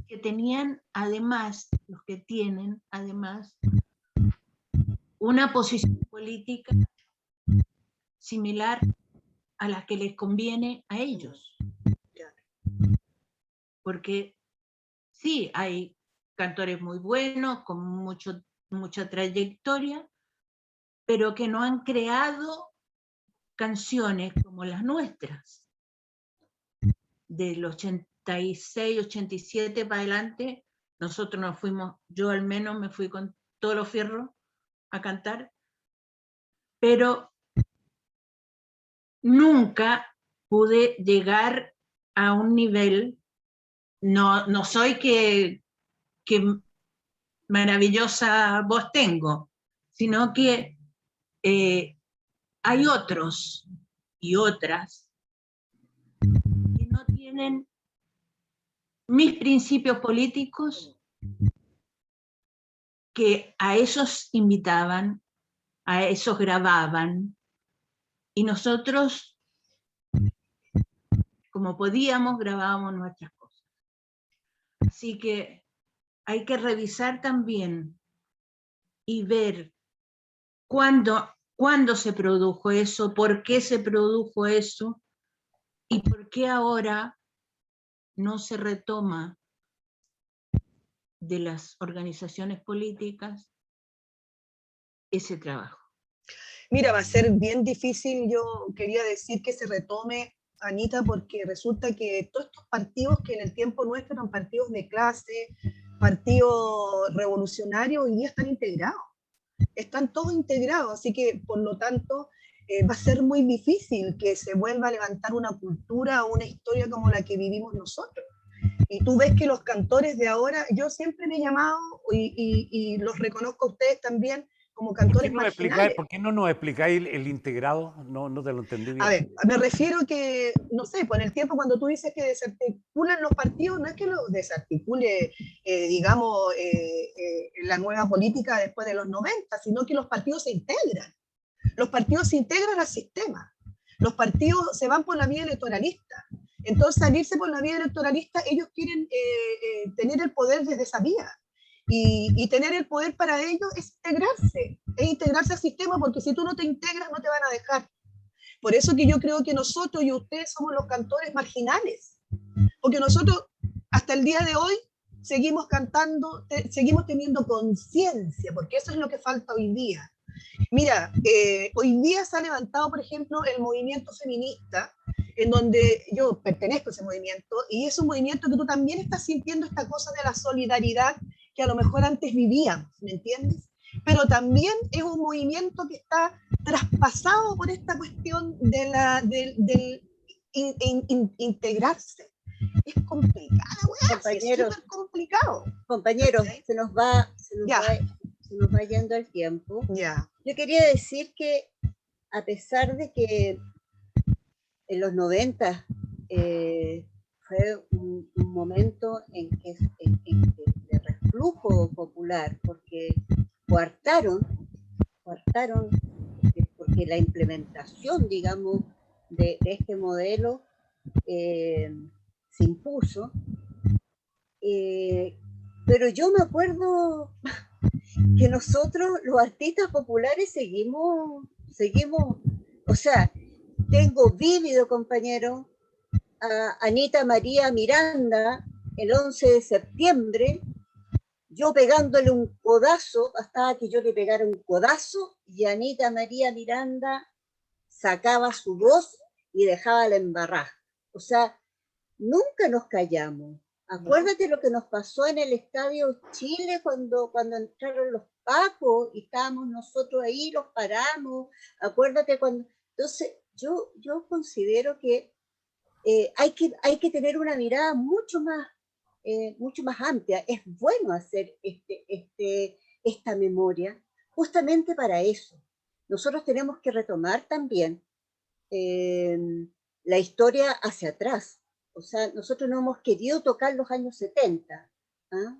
que tenían además, los que tienen además una posición política similar a la que les conviene a ellos. Porque sí, hay cantores muy buenos, con mucha trayectoria, pero que no han creado canciones como las nuestras. Del 86, 87 para adelante, nosotros nos fuimos, yo al menos me fui con todos los fierros a cantar, pero nunca pude llegar a un nivel, no soy que maravillosa voz tengo, sino que hay otros y otras que no tienen mis principios políticos, que a esos invitaban, a esos grababan, y nosotros, como podíamos, grabábamos nuestras cosas. Así que hay que revisar también y ver cuándo se produjo eso, por qué se produjo eso, y por qué ahora no se retoma de las organizaciones políticas ese trabajo. Mira, va a ser bien difícil, yo quería decir que se retome, Anita, porque resulta que todos estos partidos que en el tiempo nuestro eran partidos de clase, partidos revolucionarios, hoy día están integrados. Están todos integrados, así que por lo tanto va a ser muy difícil que se vuelva a levantar una cultura o una historia como la que vivimos nosotros. Y tú ves que los cantores de ahora, yo siempre me he llamado, y los reconozco a ustedes también, como cantores ¿Por marginales. qué no nos explicáis el integrado? No, no te lo entendí bien. A ver, me refiero que, no sé, por el tiempo cuando tú dices que desarticulan los partidos, no es que los desarticule, digamos, la nueva política después de los 90, sino que los partidos se integran. Los partidos se integran al sistema. Los partidos se van por la vía electoralista. Entonces, al irse por la vía electoralista, ellos quieren tener el poder desde esa vía. Y tener el poder para ellos es integrarse al sistema, porque si tú no te integras, no te van a dejar. Por eso que yo creo que nosotros y ustedes somos los cantores marginales, porque nosotros hasta el día de hoy seguimos cantando, seguimos teniendo conciencia, porque eso es lo que falta hoy día. Mira, hoy día se ha levantado, por ejemplo, el movimiento feminista, en donde yo pertenezco a ese movimiento, y es un movimiento que tú también estás sintiendo esta cosa de la solidaridad que a lo mejor antes vivíamos, ¿me entiendes? Pero también es un movimiento que está traspasado por esta cuestión de integrarse. Es complicada, weá, Compañeros, es súper complicado. compañeros, ¿Sí? se nos va yendo el tiempo. Ya. Yo quería decir que a pesar de que en los 90 fue un momento en que de reflujo popular, porque coartaron, porque la implementación, digamos, de este modelo se impuso, pero yo me acuerdo que nosotros, los artistas populares, seguimos, o sea, tengo vívido, compañero, a Anita María Miranda el 11 de septiembre, yo pegándole un codazo, bastaba que yo le pegara un codazo, y Anita María Miranda sacaba su voz y dejaba la embarrada. O sea, nunca nos callamos. Acuérdate lo que nos pasó en el Estadio Chile cuando entraron los pacos y estábamos nosotros ahí, los paramos. Acuérdate cuando... Entonces, yo considero que hay que tener una mirada mucho más amplia. Es bueno hacer esta memoria justamente para eso. Nosotros tenemos que retomar también la historia hacia atrás. O sea, nosotros no hemos querido tocar los años 70, ¿ah?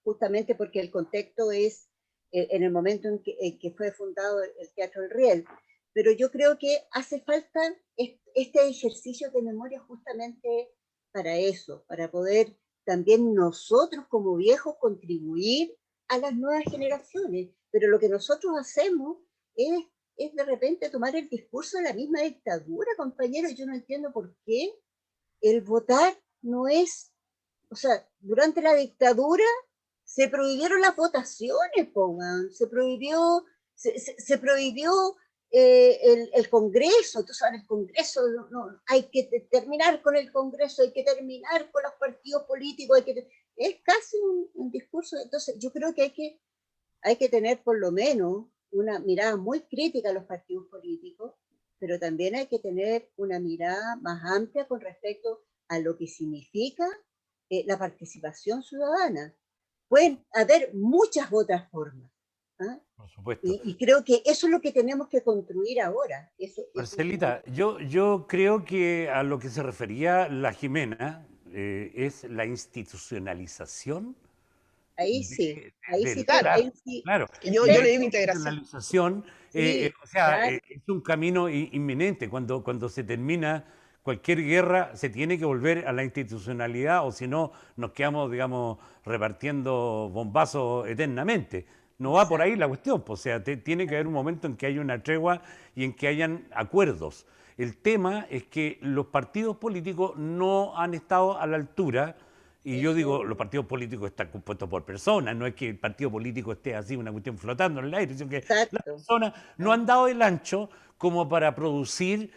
Justamente porque el contexto es en el momento en que fue fundado el Teatro El Riel. Pero yo creo que hace falta este ejercicio de memoria justamente para eso, para poder también nosotros como viejos contribuir a las nuevas generaciones. Pero lo que nosotros hacemos es de repente tomar el discurso de la misma dictadura, compañeros. Yo no entiendo por qué el votar no es, o sea, durante la dictadura se prohibieron las votaciones, se prohibió el Congreso. Entonces ahora el Congreso, no, hay que terminar con el Congreso, hay que terminar con los partidos políticos, es casi un discurso. Entonces yo creo que hay que tener por lo menos una mirada muy crítica a los partidos políticos, pero también hay que tener una mirada más amplia con respecto a lo que significa la participación ciudadana. Pueden haber muchas otras formas, ¿ah? Por supuesto. Y creo que eso es lo que tenemos que construir ahora. Marcelita, yo creo que a lo que se refería la Jimena es la institucionalización. Ahí sí, Claro. Yo le digo integración. Institucionalización, Sí, o sea, claro. es un camino inminente. Cuando se termina cualquier guerra, se tiene que volver a la institucionalidad, o si no, nos quedamos, digamos, repartiendo bombazos eternamente. No va por ahí la cuestión, pues, o sea, tiene que haber un momento en que haya una tregua y en que hayan acuerdos. El tema es que los partidos políticos no han estado a la altura. Y yo digo, los partidos políticos están compuestos por personas, no es que el partido político esté así, una cuestión flotando en el aire, sino que las personas no han dado el ancho como para producir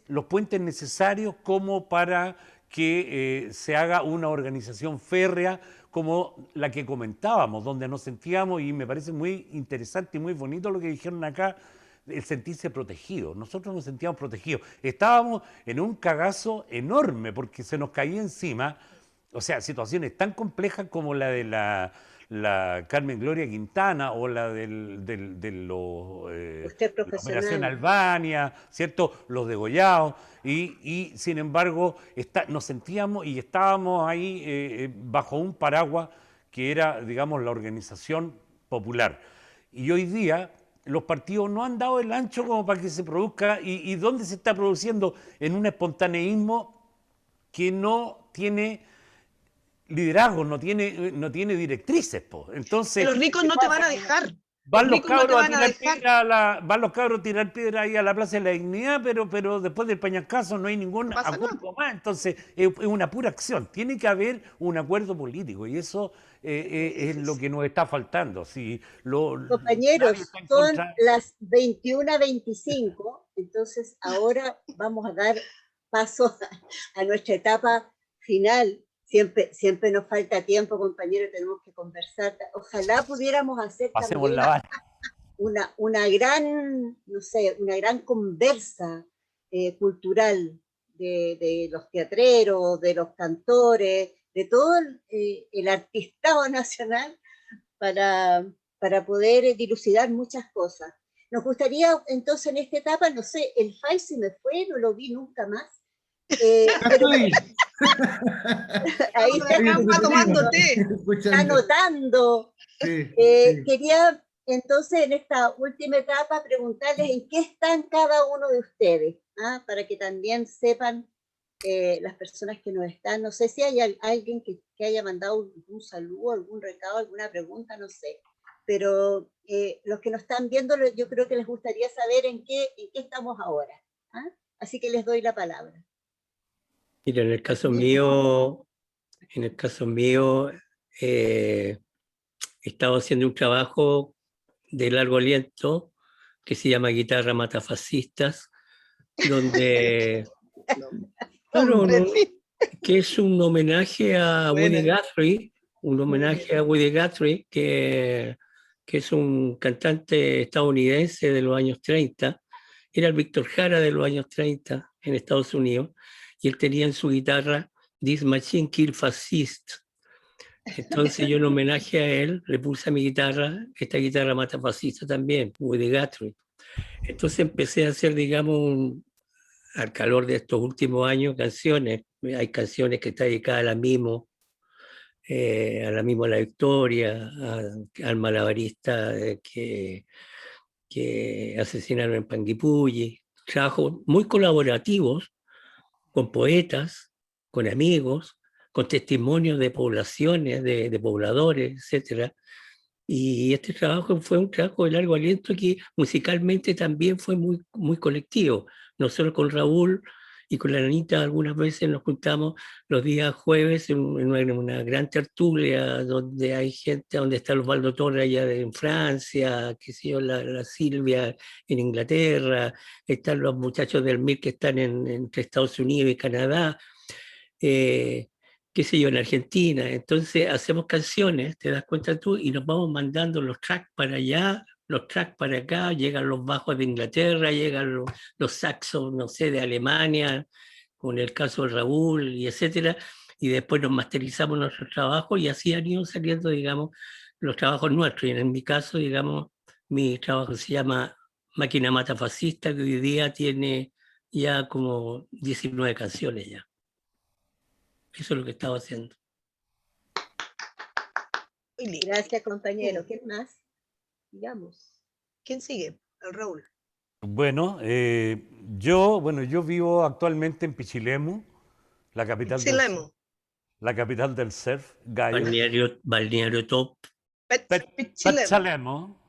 los puentes necesarios como para que se haga una organización férrea como la que comentábamos, donde nos sentíamos, y me parece muy interesante y muy bonito lo que dijeron acá, el sentirse protegido. Nosotros nos sentíamos protegidos. Estábamos en un cagazo enorme porque se nos caía encima. O sea, situaciones tan complejas como la de la Carmen Gloria Quintana o la de Usted la Operación profesional. Albania, ¿cierto? Los degollados. Y sin embargo, nos sentíamos y estábamos ahí bajo un paraguas que era, digamos, la organización popular. Y hoy día los partidos no han dado el ancho como para que se produzca, y ¿dónde se está produciendo? En un espontaneísmo que no tiene liderazgo, no tiene directrices, po. Entonces, Que los ricos no te van a dejar. van los ricos no te cabros a van a tirar dejar. piedra van los cabros a tirar piedra ahí a la Plaza de la Dignidad, pero después del Pañascaso no hay ningún No pasa acuerdo más. Entonces, es una pura acción. Tiene que haber un acuerdo político, y eso es lo que nos está faltando. Si Compañeros, nadie está en son contra. las 21:25, entonces ahora vamos a dar paso a nuestra etapa final. Siempre nos falta tiempo, compañeros, tenemos que conversar. Ojalá pudiéramos hacer Pasemos también la vara. una gran, no sé, una gran conversa cultural de los teatreros, de los cantores, de todo el artistado nacional para poder dilucidar muchas cosas. Nos gustaría entonces en esta etapa, no sé, el FAI se me fue, no lo vi nunca más. Pero ahí Está tomando té. está anotando. Sí, Quería entonces en esta última etapa preguntarles en qué están cada uno de ustedes, para que también sepan las personas que nos están. No sé si hay alguien que haya mandado un saludo, algún recado, alguna pregunta, no sé. Pero los que nos están viendo, yo creo que les gustaría saber en qué estamos ahora. Así que les doy la palabra. Mira, en el caso mío, he estado haciendo un trabajo de largo aliento que se llama Guitarra Mata Fascistas, donde, claro, que es un homenaje a Woody Guthrie, que es un cantante estadounidense de los años 30, era el Víctor Jara de los años 30 en Estados Unidos, y él tenía en su guitarra This Machine Kill Fascist. Entonces yo en homenaje a él le puse a mi guitarra, esta guitarra mata fascista también, Woody Guthrie. Entonces empecé a hacer, digamos, al calor de estos últimos años, canciones. Hay canciones que están dedicadas a la Mimo La Victoria, al malabarista que asesinaron en Panguipulli. Trabajos muy colaborativos con poetas, con amigos, con testimonios de poblaciones, de pobladores, etc. Y este trabajo fue un trabajo de largo aliento que musicalmente también fue muy, muy colectivo. Nosotros con Raúl y con la Nanita algunas veces nos juntamos los días jueves en una gran tertulia donde hay gente, donde está Osvaldo Torres allá en Francia, qué sé yo, la Silvia en Inglaterra, están los muchachos del MIR que están entre Estados Unidos y Canadá, qué sé yo, en Argentina. Entonces hacemos canciones, te das cuenta tú, y nos vamos mandando los tracks para allá, los tracks para acá, llegan los bajos de Inglaterra, llegan los saxos, no sé, de Alemania, con el caso de Raúl, y etcétera, y después nos masterizamos nuestros trabajos, y así han ido saliendo, digamos, los trabajos nuestros. Y en mi caso, digamos, mi trabajo se llama Máquina Mata Fascista, que hoy día tiene ya como 19 canciones ya. Eso es lo que estaba haciendo. Gracias, compañero. ¿Quién más? Digamos. ¿Quién sigue? El Raúl. Bueno, yo vivo actualmente en Pichilemu, la capital del surf, Gallo. Balneario Top. Pachalemo.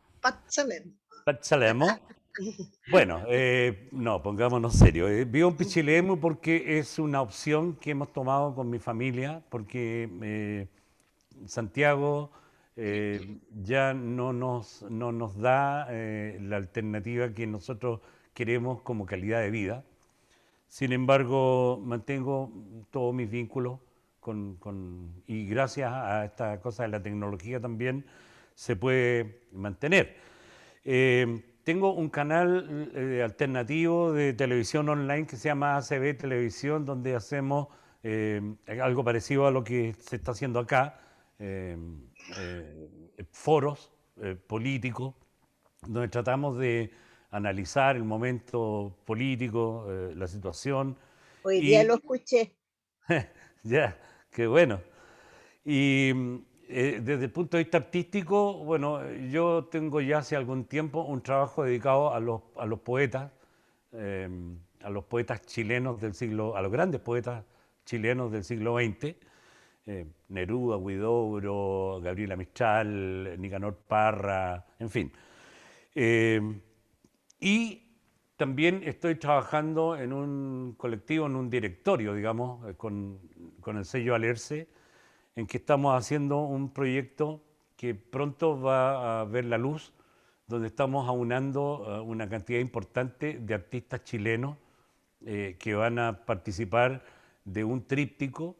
Bueno, no, pongámonos serios. Vivo en Pichilemu porque es una opción que hemos tomado con mi familia, porque Santiago ya no nos da la alternativa que nosotros queremos como calidad de vida. Sin embargo, mantengo todos mis vínculos y gracias a esta cosa de la tecnología también se puede mantener. Tengo un canal alternativo de televisión online que se llama ACB Televisión, donde hacemos algo parecido a lo que se está haciendo acá. foros políticos, donde tratamos de analizar el momento político, la situación. Hoy día lo escuché. Ya, qué bueno. Y desde el punto de vista artístico, bueno, yo tengo ya hace algún tiempo un trabajo dedicado a los poetas, a los poetas chilenos del siglo, a los grandes poetas chilenos del siglo XX, Neruda, Huidobro, Gabriela Mistral, Nicanor Parra, en fin. Y también estoy trabajando en un colectivo, en un directorio, digamos, con el sello Alerce, en que estamos haciendo un proyecto que pronto va a ver la luz, donde estamos aunando una cantidad importante de artistas chilenos que van a participar de un tríptico.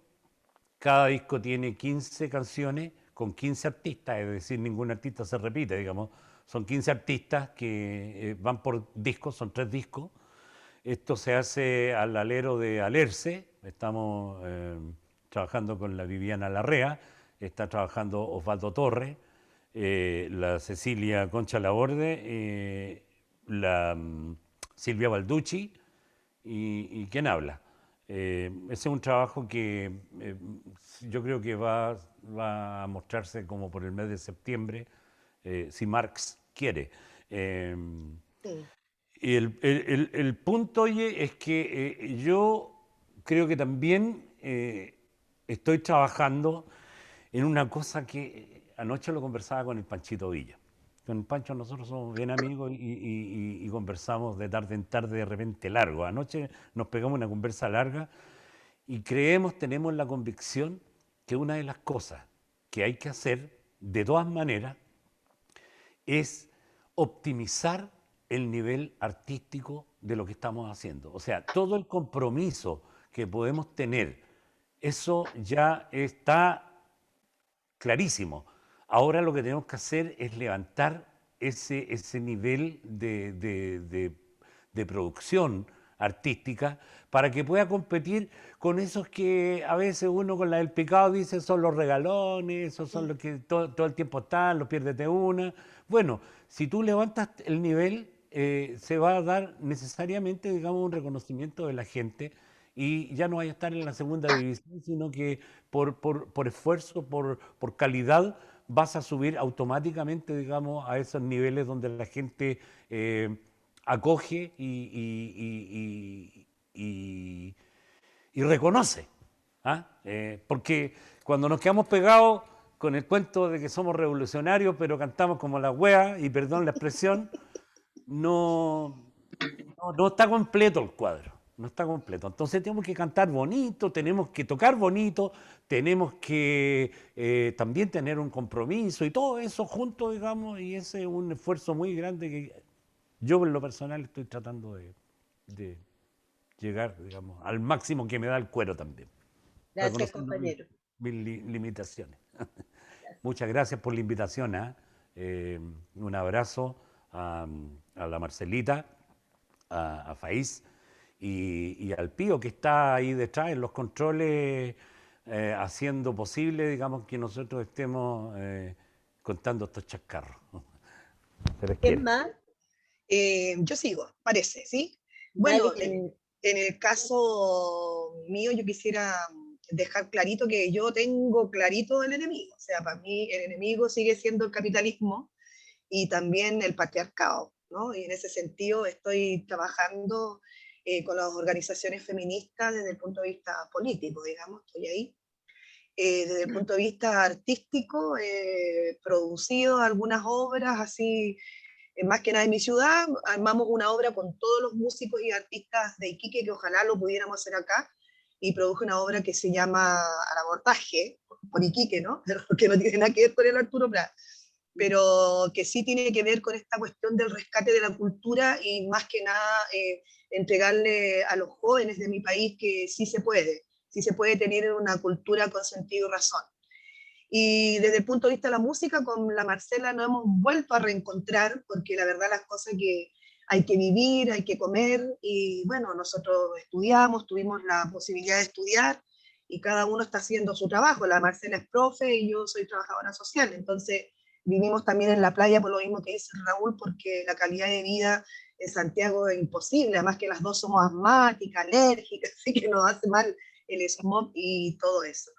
Cada disco tiene 15 canciones con 15 artistas, es decir, ningún artista se repite, digamos. Son 15 artistas que van por discos, son 3 discos. Esto se hace al alero de Alerce. Estamos trabajando con la Viviana Larrea, está trabajando Osvaldo Torres, la Cecilia Concha Laborde, la Silvia Balducci y ¿quién habla? Ese es un trabajo que yo creo que va a mostrarse como por el mes de septiembre, si Marx quiere. Sí. Y el punto, oye, es que yo creo que también estoy trabajando en una cosa que anoche lo conversaba con el Panchito Villa. Con el Pancho nosotros somos bien amigos y conversamos de tarde en tarde de repente largo. Anoche nos pegamos una conversa larga y tenemos la convicción que una de las cosas que hay que hacer de todas maneras es optimizar el nivel artístico de lo que estamos haciendo. O sea, todo el compromiso que podemos tener, eso ya está clarísimo. Ahora lo que tenemos que hacer es levantar ese nivel de producción artística para que pueda competir con esos que a veces uno con la del picado dice son los regalones, esos son los que todo el tiempo están, los pierdes de una. Bueno, si tú levantas el nivel, se va a dar necesariamente, digamos, un reconocimiento de la gente y ya no vaya a estar en la segunda división, sino que por esfuerzo, por calidad, vas a subir automáticamente, digamos, a esos niveles donde la gente acoge y reconoce. ¿Ah? Porque cuando nos quedamos pegados con el cuento de que somos revolucionarios, pero cantamos como la wea, y perdón la expresión, no está completo el cuadro, no está completo. Entonces tenemos que cantar bonito, tenemos que tocar bonito, tenemos que también tener un compromiso y todo eso junto, digamos, y ese es un esfuerzo muy grande que yo en lo personal estoy tratando de llegar, digamos, al máximo que me da el cuero también. Gracias, Reconociendo compañero. mis limitaciones. Muchas gracias por la invitación. Un abrazo a la Marcelita, a Faís y al Pío que está ahí detrás en los controles, haciendo posible, digamos, que nosotros estemos contando estos chascarros. ¿Quién más? Yo sigo, parece, ¿sí? Bueno, Dale. en el caso mío yo quisiera dejar clarito que yo tengo clarito el enemigo. O sea, para mí el enemigo sigue siendo el capitalismo y también el patriarcado, ¿no? Y en ese sentido estoy trabajando con las organizaciones feministas desde el punto de vista político, digamos, estoy ahí. Desde el punto de vista artístico, he producido algunas obras así, más que nada en mi ciudad. Armamos una obra con todos los músicos y artistas de Iquique, que ojalá lo pudiéramos hacer acá, y produje una obra que se llama Al abordaje, por Iquique, ¿no? Que no tiene nada que ver con el Arturo Prat, pero que sí tiene que ver con esta cuestión del rescate de la cultura y más que nada entregarle a los jóvenes de mi país que sí se puede tener una cultura con sentido y razón. Y desde el punto de vista de la música, con la Marcela nos hemos vuelto a reencontrar, porque la verdad las cosas que hay que vivir, hay que comer, y bueno, nosotros estudiamos, tuvimos la posibilidad de estudiar, y cada uno está haciendo su trabajo. La Marcela es profe y yo soy trabajadora social, entonces vivimos también en la playa por lo mismo que dice Raúl, porque la calidad de vida en Santiago es imposible, además que las dos somos asmáticas, alérgicas, así que nos hace mal el smog y todo eso.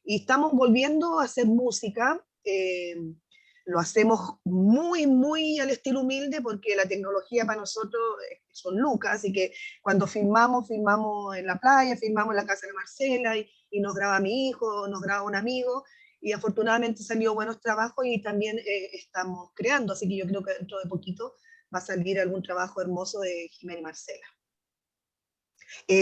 Y estamos volviendo a hacer música, lo hacemos muy al estilo humilde, porque la tecnología para nosotros son lucas, así que cuando filmamos en la playa, filmamos en la casa de Marcela, y nos graba mi hijo, nos graba un amigo, y afortunadamente salió buenos trabajos, y también estamos creando, así que yo creo que dentro de poquito va a salir algún trabajo hermoso de Jimena y Marcela.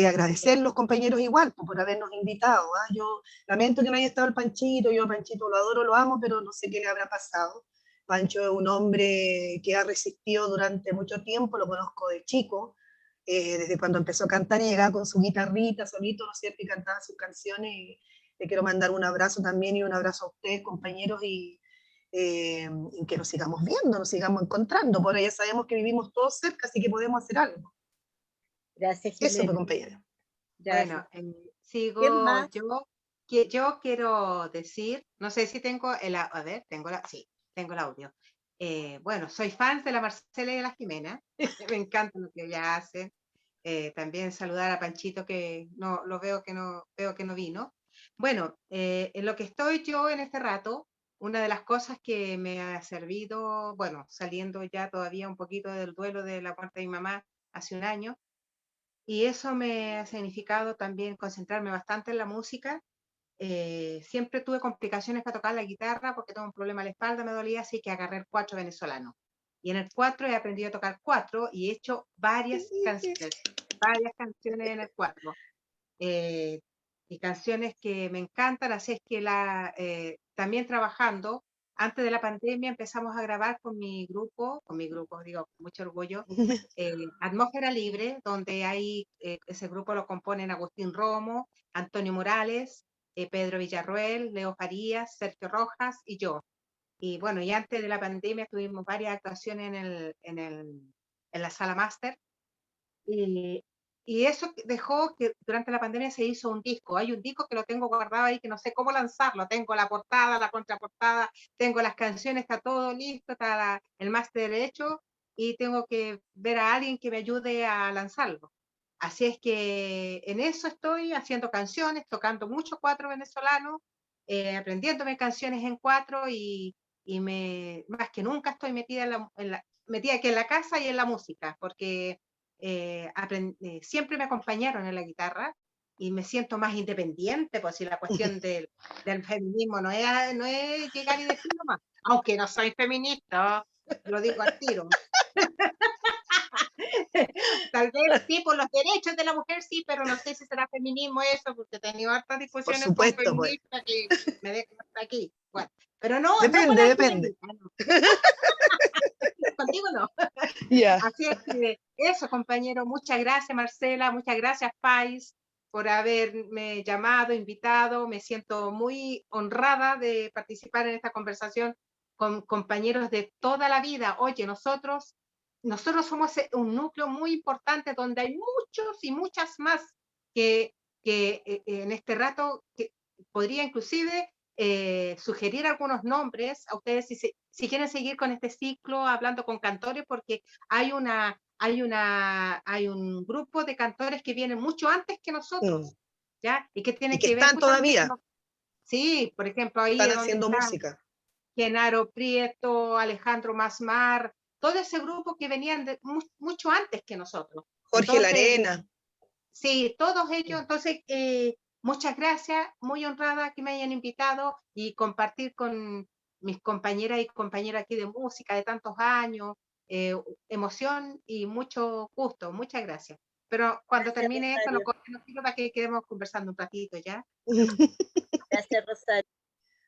Agradecer a los compañeros igual por habernos invitado. Yo lamento que no haya estado el Panchito, yo a Panchito lo adoro, lo amo, pero no sé qué le habrá pasado. Pancho es un hombre que ha resistido durante mucho tiempo, lo conozco de chico, desde cuando empezó a cantar y llegaba con su guitarrita solito, ¿no es cierto?, y cantaba sus canciones. Y le quiero mandar un abrazo también, y un abrazo a ustedes, compañeros, y que nos sigamos viendo, nos sigamos encontrando. Por ahí ya sabemos que vivimos todos cerca, así que podemos hacer algo. Gracias, Eso, Jimena. compañero. Bueno, sigo yo. Yo quiero decir, no sé si tengo a ver, tengo el audio. Bueno, soy fan de la Marcela y de la Jimena. Me encanta lo que ella hace. También saludar a Panchito, que no lo veo que no vino. Bueno, en lo que estoy yo en este rato, una de las cosas que me ha servido, bueno, saliendo ya todavía un poquito del duelo de la muerte de mi mamá hace un año, y eso me ha significado también concentrarme bastante en la música. Siempre tuve complicaciones para tocar la guitarra porque tengo un problema en la espalda, me dolía, así que agarré el cuatro venezolano. Y en el cuatro he aprendido a tocar cuatro y he hecho varias canciones en el cuatro. Y canciones que me encantan, así es que también trabajando, antes de la pandemia empezamos a grabar con mi grupo, digo, con mucho orgullo, Atmósfera Libre, donde ese grupo lo componen Agustín Romo, Antonio Morales, Pedro Villarroel, Leo Farías, Sergio Rojas y yo. Y bueno, y antes de la pandemia tuvimos varias actuaciones en la Sala Máster. Y eso dejó que durante la pandemia se hizo un disco. Hay un disco que lo tengo guardado ahí, que no sé cómo lanzarlo. Tengo la portada, la contraportada, tengo las canciones, está todo listo, está el máster hecho, y tengo que ver a alguien que me ayude a lanzarlo. Así es que en eso estoy haciendo canciones, tocando mucho cuatro venezolano, aprendiéndome canciones en cuatro, y más que nunca estoy metida metida aquí en la casa y en la música, porque siempre me acompañaron en la guitarra y me siento más independiente, pues si la cuestión del feminismo no es llegar y decir nomás, aunque no soy feminista, lo digo al tiro. Tal vez sí, por los derechos de la mujer sí, pero no sé si será feminismo eso, porque he tenido hartas discusiones con feministas que me dejan hasta aquí. Bueno, pero no. Depende. Contigo no. Yeah. Así es que eso, compañero. Muchas gracias, Marcela. Muchas gracias, Pais, por haberme llamado, invitado. Me siento muy honrada de participar en esta conversación con compañeros de toda la vida. Oye, nosotros somos un núcleo muy importante donde hay muchos y muchas más que en este rato que podría inclusive sugerir algunos nombres a ustedes si quieren seguir con este ciclo hablando con cantores, porque hay un grupo de cantores que vienen mucho antes que nosotros, ¿ya? Y que tienen que ver están todavía. Sí, por ejemplo, ahí están haciendo música. Genaro Prieto, Alejandro Masmar, todo ese grupo que venían mucho antes que nosotros. Jorge Larena. Sí, todos ellos. Entonces, muchas gracias, muy honrada que me hayan invitado y compartir con mis compañeras y compañeros aquí de música de tantos años, emoción y mucho gusto. Muchas gracias. Pero cuando termine esto, no quiero para que quedemos conversando un ratito, ¿ya? Gracias, Rosario.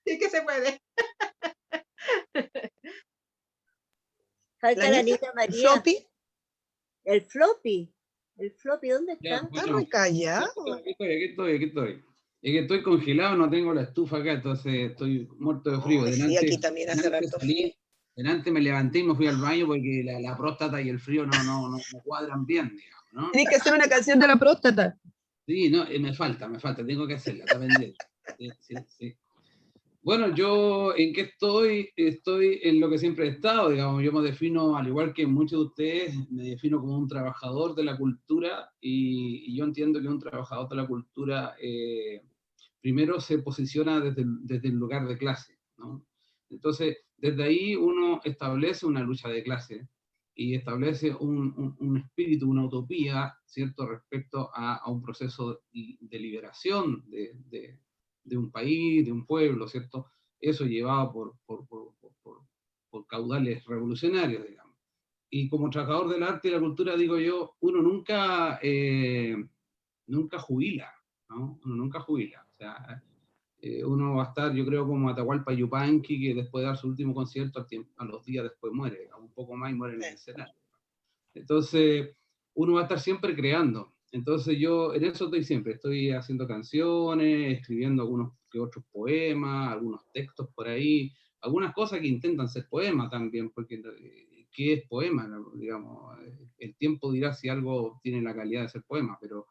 Sí que se puede. Falta la Anita María. ¿Floppy? El floppy. El floppy, ¿dónde está? Está muy callado. Aquí estoy. Es que estoy congelado, no tengo la estufa acá, entonces estoy muerto de frío. Sí, aquí también hace rato frío. Delante me levanté y me fui al baño porque la próstata y el frío no cuadran bien, digamos, ¿no? Tienes que hacer una canción de la próstata. Sí, no, me falta, tengo que hacerla, está pendiente. Sí, sí, sí. Bueno, yo en qué estoy en lo que siempre he estado, digamos, yo me defino, al igual que muchos de ustedes, me defino como un trabajador de la cultura y yo entiendo que un trabajador de la cultura primero se posiciona desde el lugar de clase, ¿no? Entonces, desde ahí uno establece una lucha de clase y establece un espíritu, una utopía, ¿cierto?, respecto a un proceso de liberación de un país, de un pueblo, ¿cierto? Eso llevado por caudales revolucionarios, digamos. Y como trabajador del arte y la cultura, digo yo, uno nunca jubila, ¿no? Uno nunca jubila. O sea, uno va a estar, yo creo, como Atahualpa Yupanqui, que después de dar su último concierto, a los días después muere, a un poco más y muere en el escenario. Entonces, uno va a estar siempre creando. Entonces yo en eso estoy siempre, estoy haciendo canciones, escribiendo algunos que otros poemas, algunos textos por ahí, algunas cosas que intentan ser poemas también, porque ¿qué es poema? Digamos, el tiempo dirá si algo tiene la calidad de ser poema, pero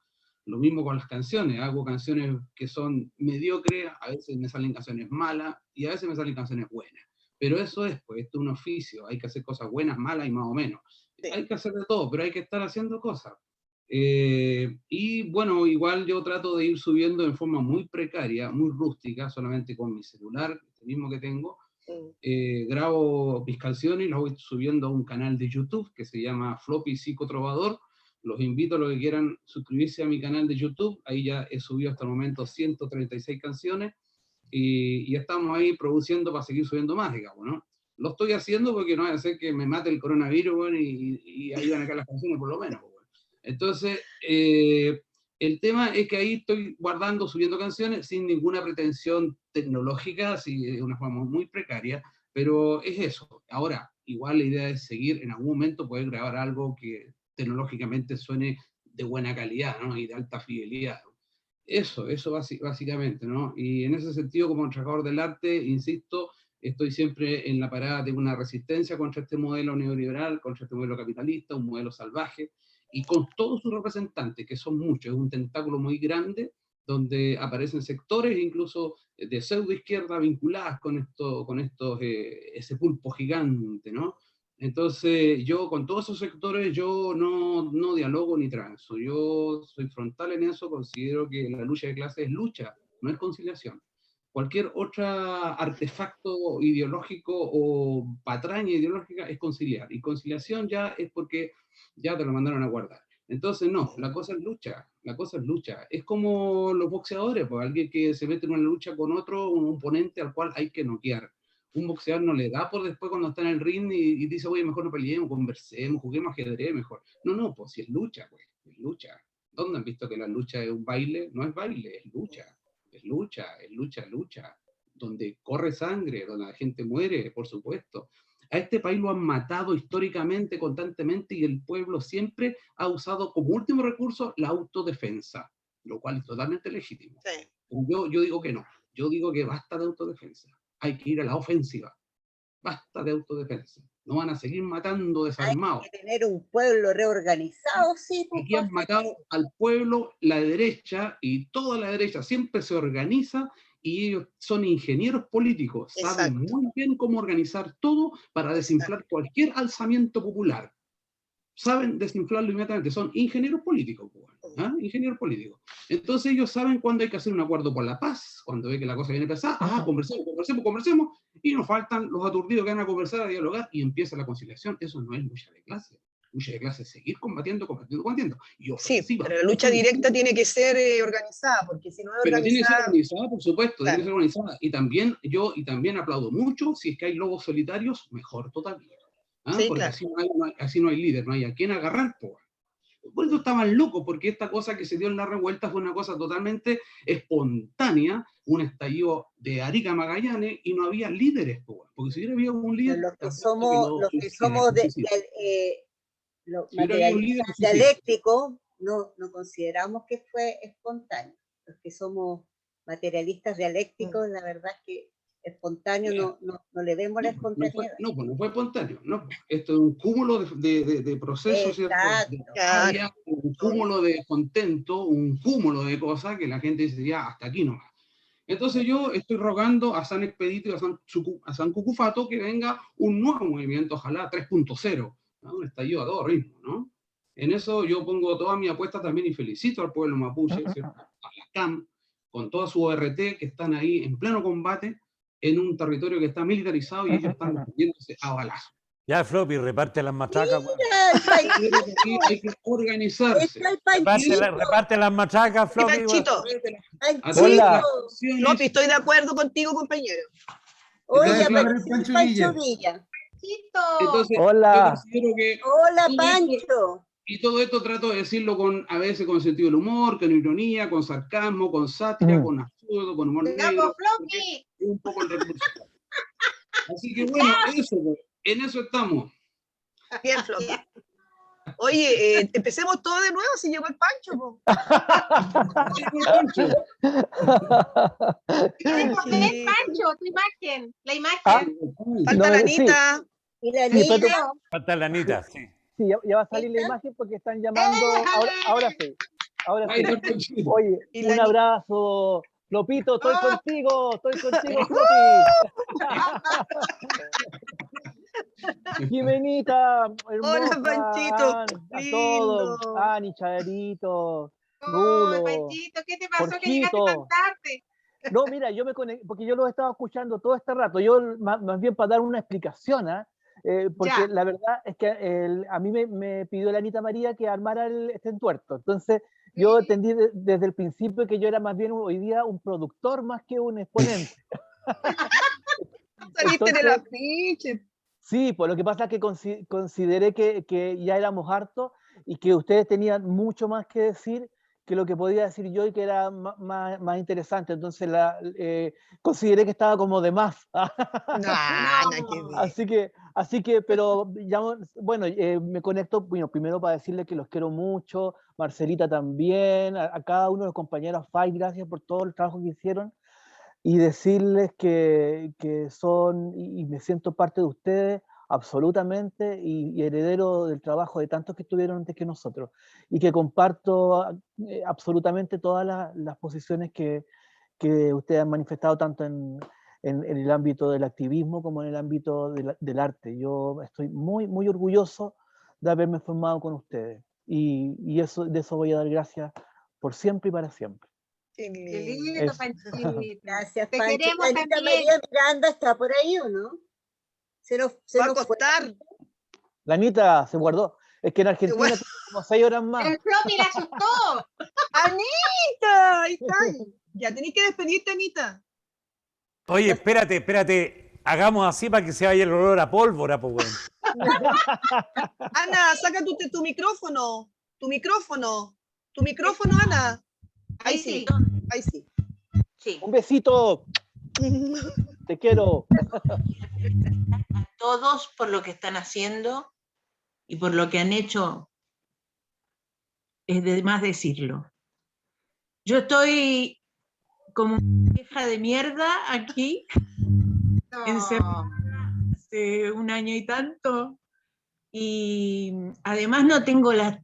lo mismo con las canciones, hago canciones que son mediocres, a veces me salen canciones malas y a veces me salen canciones buenas. Pero eso es, pues, esto es un oficio, hay que hacer cosas buenas, malas y más o menos. Sí. Hay que hacer de todo, pero hay que estar haciendo cosas. Y bueno, igual yo trato de ir subiendo en forma muy precaria, muy rústica, solamente con mi celular, este mismo que tengo. Grabo mis canciones y las voy subiendo a un canal de YouTube que se llama Floppy Psicotrovador. Los invito a los que quieran suscribirse a mi canal de YouTube. Ahí ya he subido hasta el momento 136 canciones y estamos ahí produciendo para seguir subiendo más, digamos, ¿no? Lo estoy haciendo porque no va a ser que me mate el coronavirus, bueno, y ahí van a caer las canciones por lo menos. Bueno. Entonces, el tema es que ahí estoy guardando, subiendo canciones sin ninguna pretensión tecnológica, así de una forma muy precaria, pero es eso. Ahora, igual la idea es seguir, en algún momento poder grabar algo que tecnológicamente suene de buena calidad, ¿no? Y de alta fidelidad. Eso básicamente, ¿no? Y en ese sentido, como trabajador del arte, insisto, estoy siempre en la parada de una resistencia contra este modelo neoliberal, contra este modelo capitalista, un modelo salvaje, y con todos sus representantes, que son muchos, es un tentáculo muy grande, donde aparecen sectores incluso de pseudo izquierda vinculadas con estos, ese pulpo gigante, ¿no? Entonces, yo con todos esos sectores, yo no dialogo ni transo. Yo soy frontal en eso, considero que la lucha de clases es lucha, no es conciliación. Cualquier otro artefacto ideológico o patraña ideológica es conciliar. Y conciliación ya es porque ya te lo mandaron a guardar. Entonces, no, la cosa es lucha, la cosa es lucha. Es como los boxeadores, pues alguien que se mete en una lucha con otro, un oponente al cual hay que noquear. Un boxeador no le da por después cuando está en el ring y dice, oye, mejor no peleemos, conversemos, juguemos ajedrez mejor. No, pues si es lucha, pues, es lucha. ¿Dónde han visto que la lucha es un baile? No es baile, es lucha. Es lucha, es lucha, lucha. Donde corre sangre, donde la gente muere, por supuesto. A este país lo han matado históricamente, constantemente, y el pueblo siempre ha usado como último recurso la autodefensa, lo cual es totalmente legítimo. Sí. Yo digo que no, yo digo que basta de autodefensa, hay que ir a la ofensiva, basta de autodefensa, no van a seguir matando desarmados. Hay que tener un pueblo reorganizado, sí. Aquí han matado al pueblo, la derecha, y toda la derecha siempre se organiza, y ellos son ingenieros políticos, saben muy bien cómo organizar todo para desinflar cualquier alzamiento popular. Saben desinflarlo inmediatamente, son ingenieros políticos, ¿eh? Ingenieros políticos. Entonces ellos saben cuándo hay que hacer un acuerdo por la paz, cuando ve que la cosa viene pesada, conversemos, y nos faltan los aturdidos que van a conversar, a dialogar, y empieza la conciliación. Eso no es lucha de clase. Lucha de clase es seguir combatiendo. Y sí, pero la lucha directa tiene que ser organizada, porque si no es organizada... Pero tiene que ser organizada, por supuesto, claro. Tiene que ser organizada. Y también también aplaudo mucho, si es que hay lobos solitarios, mejor todavía. ¿Ah? Sí, Porque claro. así no hay líder, no hay a quién agarrar. Por eso estaban locos, porque esta cosa que se dio en la revuelta fue una cosa totalmente espontánea, un estallido de Arica Magallanes, y no había líderes, porque si hubiera habido un líder... Los que somos materialistas dialécticos, no consideramos que fue espontáneo. Los que somos materialistas dialécticos, la verdad es que espontáneo, no le vemos la espontaneidad. No fue espontáneo, no. Esto es un cúmulo de procesos, ¿cierto? De rabia, un cúmulo de contento, un cúmulo de cosas que la gente dice, ya, hasta aquí nomás. Entonces yo estoy rogando a San Expedito y a San Cucufato que venga un nuevo movimiento, ojalá 3.0, ¿no? Un estallido a todo ritmo, ¿no? En eso yo pongo toda mi apuesta también y felicito al pueblo mapuche, ¿cierto? A la CAM, con toda su ORT que están ahí en pleno combate en un territorio que está militarizado y ellos están defendiéndose a balazo. Ya, Floppy, reparte las matracas. Hay que organizarse. Reparte las matracas, Floppy. Panchito, Hola. Floppy, estoy de acuerdo contigo, compañero. Oye, Pancho Pancho Villa. Entonces, Hola. yo considero que Hola, Pancho. y todo esto trato de decirlo a veces con sentido del humor, con ironía, con sarcasmo, con sátira, con absurdo, con humor negro. Es un poco el recurso. Así que bueno, eso, en eso estamos. Bien, Floppy. Oye, empecemos todo de nuevo si llegó el Pancho. Po. Queremos ver, Pancho, tu imagen, la imagen. Falta la Anita. Y la Sí, pero- niña. Falta la Anita, sí. Sí, ya va a salir la imagen porque están llamando. Ahora sí. Ahora sí. Oye, Y la un ni- abrazo. Lopito, estoy contigo, Floppy. Jimenita, hermosa. Hola, Panchito, A lindo. todos. Ani, Chaderito, Oh, Rulo, Panchito, ¿qué te pasó que llegaste Jorgito. tan tarde? No, mira, yo me conecté, porque yo lo he estado escuchando todo este rato. Yo, más bien para dar una explicación, ¿ah? Porque Ya. la verdad es que a mí me pidió la Anita María que armara este entuerto. Entonces, yo entendí desde el principio que yo era más bien hoy día un productor más que un exponente. Saliste en el Entonces, afiche. sí, pues lo que pasa es que consideré que ya éramos hartos y que ustedes tenían mucho más que decir que lo que podía decir yo y que era más interesante. Entonces consideré que estaba como de más. Así que, pero ya, bueno, me conecto, bueno, primero para decirles que los quiero mucho, Marcelita también, a cada uno de los compañeros, Fay, gracias por todo el trabajo que hicieron. Y decirles que son, y me siento parte de ustedes absolutamente, y heredero del trabajo de tantos que estuvieron antes que nosotros, y que comparto absolutamente todas las posiciones que ustedes han manifestado tanto en el ámbito del activismo como en el ámbito del arte. Yo estoy muy, muy orgulloso de haberme formado con ustedes, y de eso voy a dar gracias por siempre y para siempre. Qué Qué lindo. lindo, Eso. Panchito. Gracias, Te Pancho. queremos La Anita también. María Miranda está por ahí, ¿o no? Se nos Va a fue. costar. La Anita se guardó. Es que en Argentina Bueno. tiene como 6 horas más. El Floppy la asustó. Anita, ahí está. Ya tenés que despedirte, Anita. Oye, espérate. Hagamos así para que se vaya el olor a pólvora, pues, bueno. Ana, saca tu micrófono. Tu micrófono, Ana. Ahí sí. Ahí sí. Sí. Un besito. Te quiero. A todos por lo que están haciendo y por lo que han hecho, es de más decirlo. Yo estoy como una vieja de mierda aquí, encerrada hace un año y tanto, y además no tengo las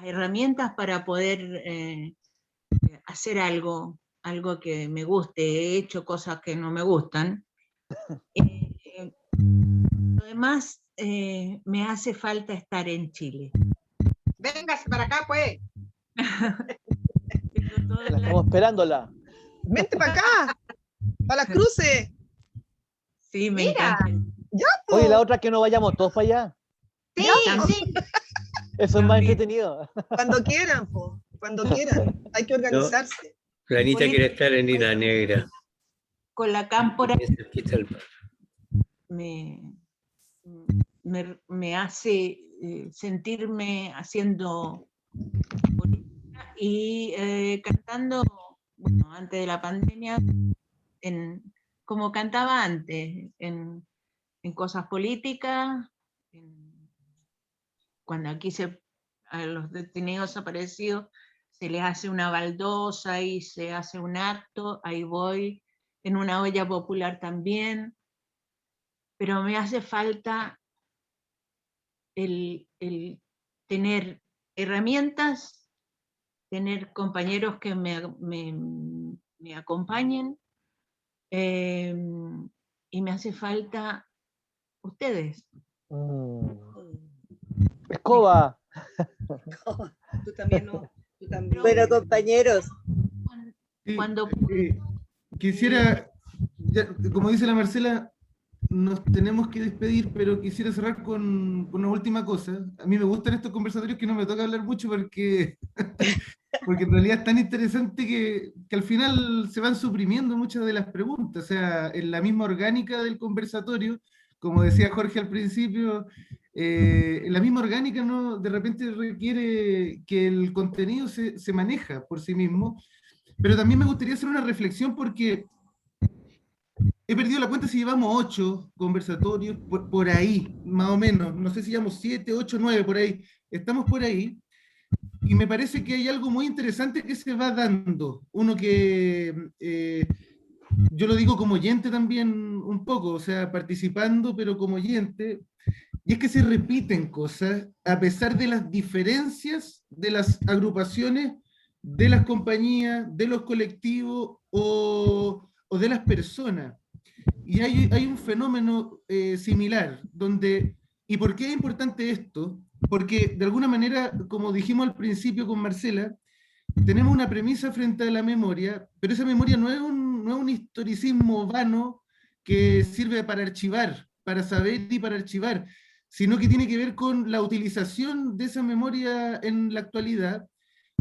herramientas para poder hacer algo que me guste. He hecho cosas que no me gustan. Además, me hace falta estar en Chile. Véngase para acá, pues. Estamos esperándola. Vente para acá. Para las cruces. Sí, me Mira. encanta. Ya, po. Oye, la otra es que no vayamos todos para allá. Sí, sí. Eso es más entretenido. Cuando quieran, po. Cuando quieran. Hay que organizarse. La Anita quiere estar en Isla Negra. Con la cámpora bien cerquita del mar. me hace sentirme haciendo política y cantando, bueno, antes de la pandemia, como cantaba antes, en cosas políticas, cuando aquí a los detenidos desaparecidos se les hace una baldosa y se hace un acto, ahí voy, en una olla popular también, pero me hace falta el tener herramientas, tener compañeros que me acompañen, y me hace falta ustedes. Escoba. Tú también no. Tú también. Bueno, compañeros, Sí, Cuando quisiera, como dice la Marcela, nos tenemos que despedir, pero quisiera cerrar con una última cosa. A mí me gustan estos conversatorios que no me toca hablar mucho porque, porque en realidad es tan interesante que al final se van suprimiendo muchas de las preguntas. O sea, en la misma orgánica del conversatorio, como decía Jorge al principio, en la misma orgánica no, de repente requiere que el contenido se maneja por sí mismo, pero también me gustaría hacer una reflexión porque he perdido la cuenta si llevamos 8 conversatorios, por ahí, más o menos. No sé si llevamos 7, 8, 9, por ahí. Estamos por ahí. Y me parece que hay algo muy interesante que se va dando. Uno que yo lo digo como oyente también un poco, o sea, participando, pero como oyente. Y es que se repiten cosas a pesar de las diferencias de las agrupaciones, de las compañías, de los colectivos o de las personas. Y hay un fenómeno similar, donde, ¿y por qué es importante esto? Porque de alguna manera, como dijimos al principio con Marcela, tenemos una premisa frente a la memoria, pero esa memoria no es un historicismo vano que sirve para archivar, para saber y para archivar, sino que tiene que ver con la utilización de esa memoria en la actualidad.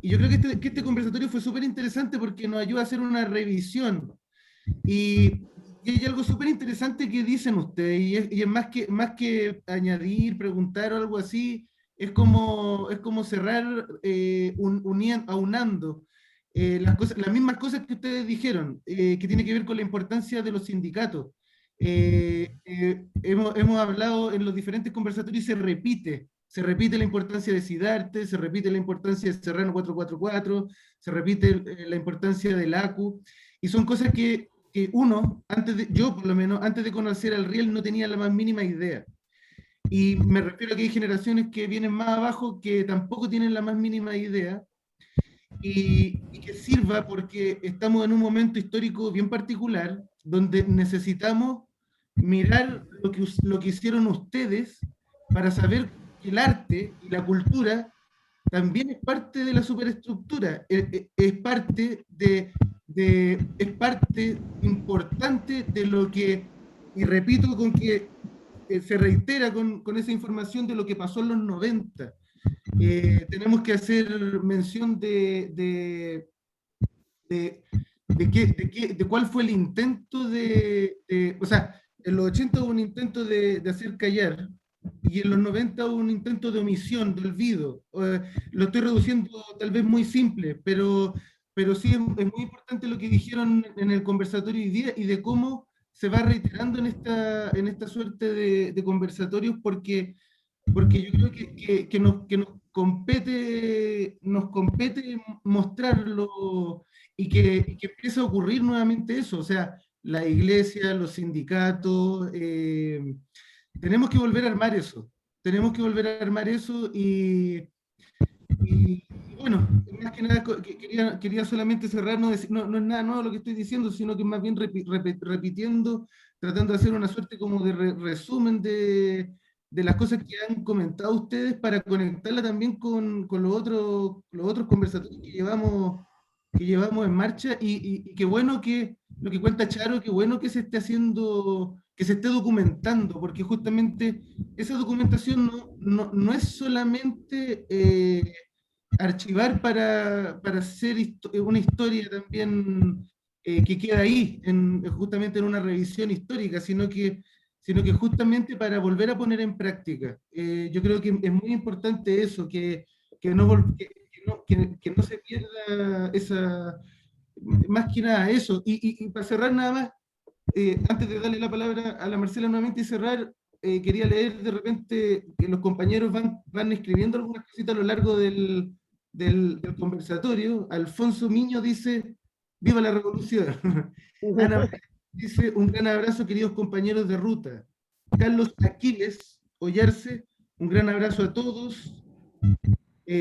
Y yo creo que este conversatorio fue súper interesante porque nos ayuda a hacer una revisión. Y hay algo súper interesante que dicen ustedes, y es más que añadir, preguntar o algo así, es como cerrar aunando las mismas cosas que ustedes dijeron, que tiene que ver con la importancia de los sindicatos. Hemos hablado en los diferentes conversatorios y se repite la importancia de SIDARTE, se repite la importancia de Serrano 444, se repite la importancia del ACU, y son cosas que uno, yo por lo menos, antes de conocer al Riel no tenía la más mínima idea. Y me refiero a que hay generaciones que vienen más abajo que tampoco tienen la más mínima idea, y que sirva porque estamos en un momento histórico bien particular, donde necesitamos mirar lo que hicieron ustedes para saber que el arte y la cultura también es parte de la superestructura, es parte es parte importante de lo que, y repito con que se reitera con esa información de lo que pasó en los 90. Tenemos que hacer mención de cuál fue el intento o sea, en los 80 hubo un intento de hacer callar, y en los 90 hubo un intento de omisión, de olvido. Lo estoy reduciendo tal vez muy simple, pero sí es muy importante lo que dijeron en el conversatorio hoy día y de cómo se va reiterando en esta suerte de conversatorios, porque yo creo que nos compete mostrarlo y que empiece a ocurrir nuevamente eso. O sea, la iglesia, los sindicatos, tenemos que volver a armar eso. Tenemos que volver a armar eso y bueno, más que nada quería solamente cerrar, no es nada nuevo lo que estoy diciendo, sino que más bien repitiendo, tratando de hacer una suerte como de resumen de las cosas que han comentado ustedes para conectarla también con los otros conversatorios que llevamos en marcha, y qué bueno que lo que cuenta Charo, qué bueno que se esté haciendo, que se esté documentando, porque justamente esa documentación no es solamente archivar para hacer una historia también que queda ahí, justamente en una revisión histórica, sino que justamente para volver a poner en práctica. Yo creo que es muy importante eso, que no se pierda más que nada eso. Y para cerrar nada más, antes de darle la palabra a la Marcela nuevamente y cerrar, quería leer de repente que los compañeros van escribiendo algunas cositas a lo largo del del conversatorio. Alfonso Miño dice, ¡viva la revolución! Ana dice, un gran abrazo, queridos compañeros de ruta. Carlos Aquiles Ollarse, un gran abrazo a todos.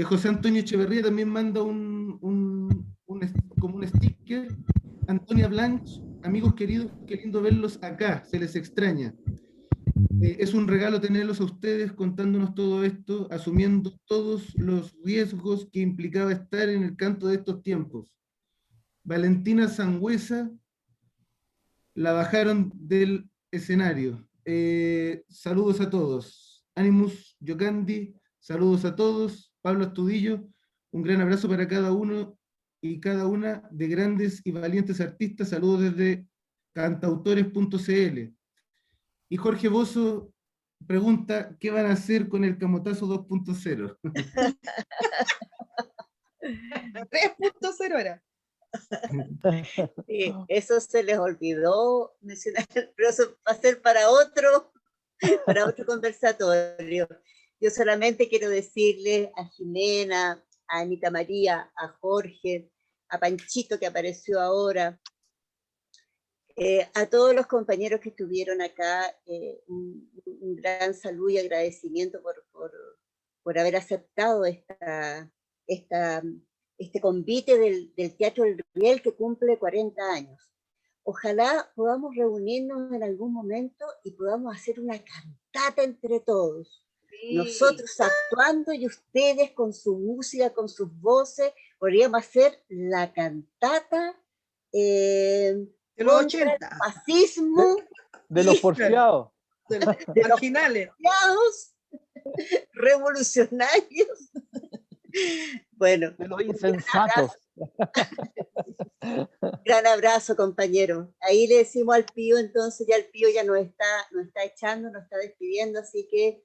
José Antonio Echeverría también manda como un sticker. Antonia Blanch, amigos queridos, qué lindo verlos acá, se les extraña. Es un regalo tenerlos a ustedes contándonos todo esto, asumiendo todos los riesgos que implicaba estar en el canto de estos tiempos. Valentina Sangüesa, la bajaron del escenario. Saludos a todos. Animus Yocandi, saludos a todos. Pablo Astudillo, un gran abrazo para cada uno y cada una de grandes y valientes artistas. Saludos desde cantautores.cl. Y Jorge Bozo pregunta, ¿qué van a hacer con el Camotazo 2.0? 3.0 era. Sí, eso se les olvidó mencionar, pero eso va a ser para otro conversatorio. Yo solamente quiero decirle a Jimena, a Anita María, a Jorge, a Panchito que apareció ahora, a todos los compañeros que estuvieron acá, un gran saludo y agradecimiento por haber aceptado este convite del Teatro El Riel que cumple 40 años. Ojalá podamos reunirnos en algún momento y podamos hacer una cantata entre todos. Sí. Nosotros actuando y ustedes con su música, con sus voces, podríamos hacer la cantata de los 80. El fascismo. De los porfiados. De los marginales. Revolucionarios. Bueno. De los insensatos. Gran abrazo, compañero. Ahí le decimos al Pío, entonces ya el Pío ya nos está echando, nos está despidiendo, así que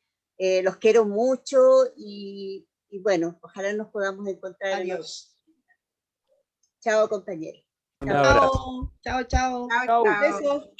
los quiero mucho y bueno, ojalá nos podamos encontrar. Adiós. Chao, compañero. Chao, chao, chao. Chao, chao. Besos.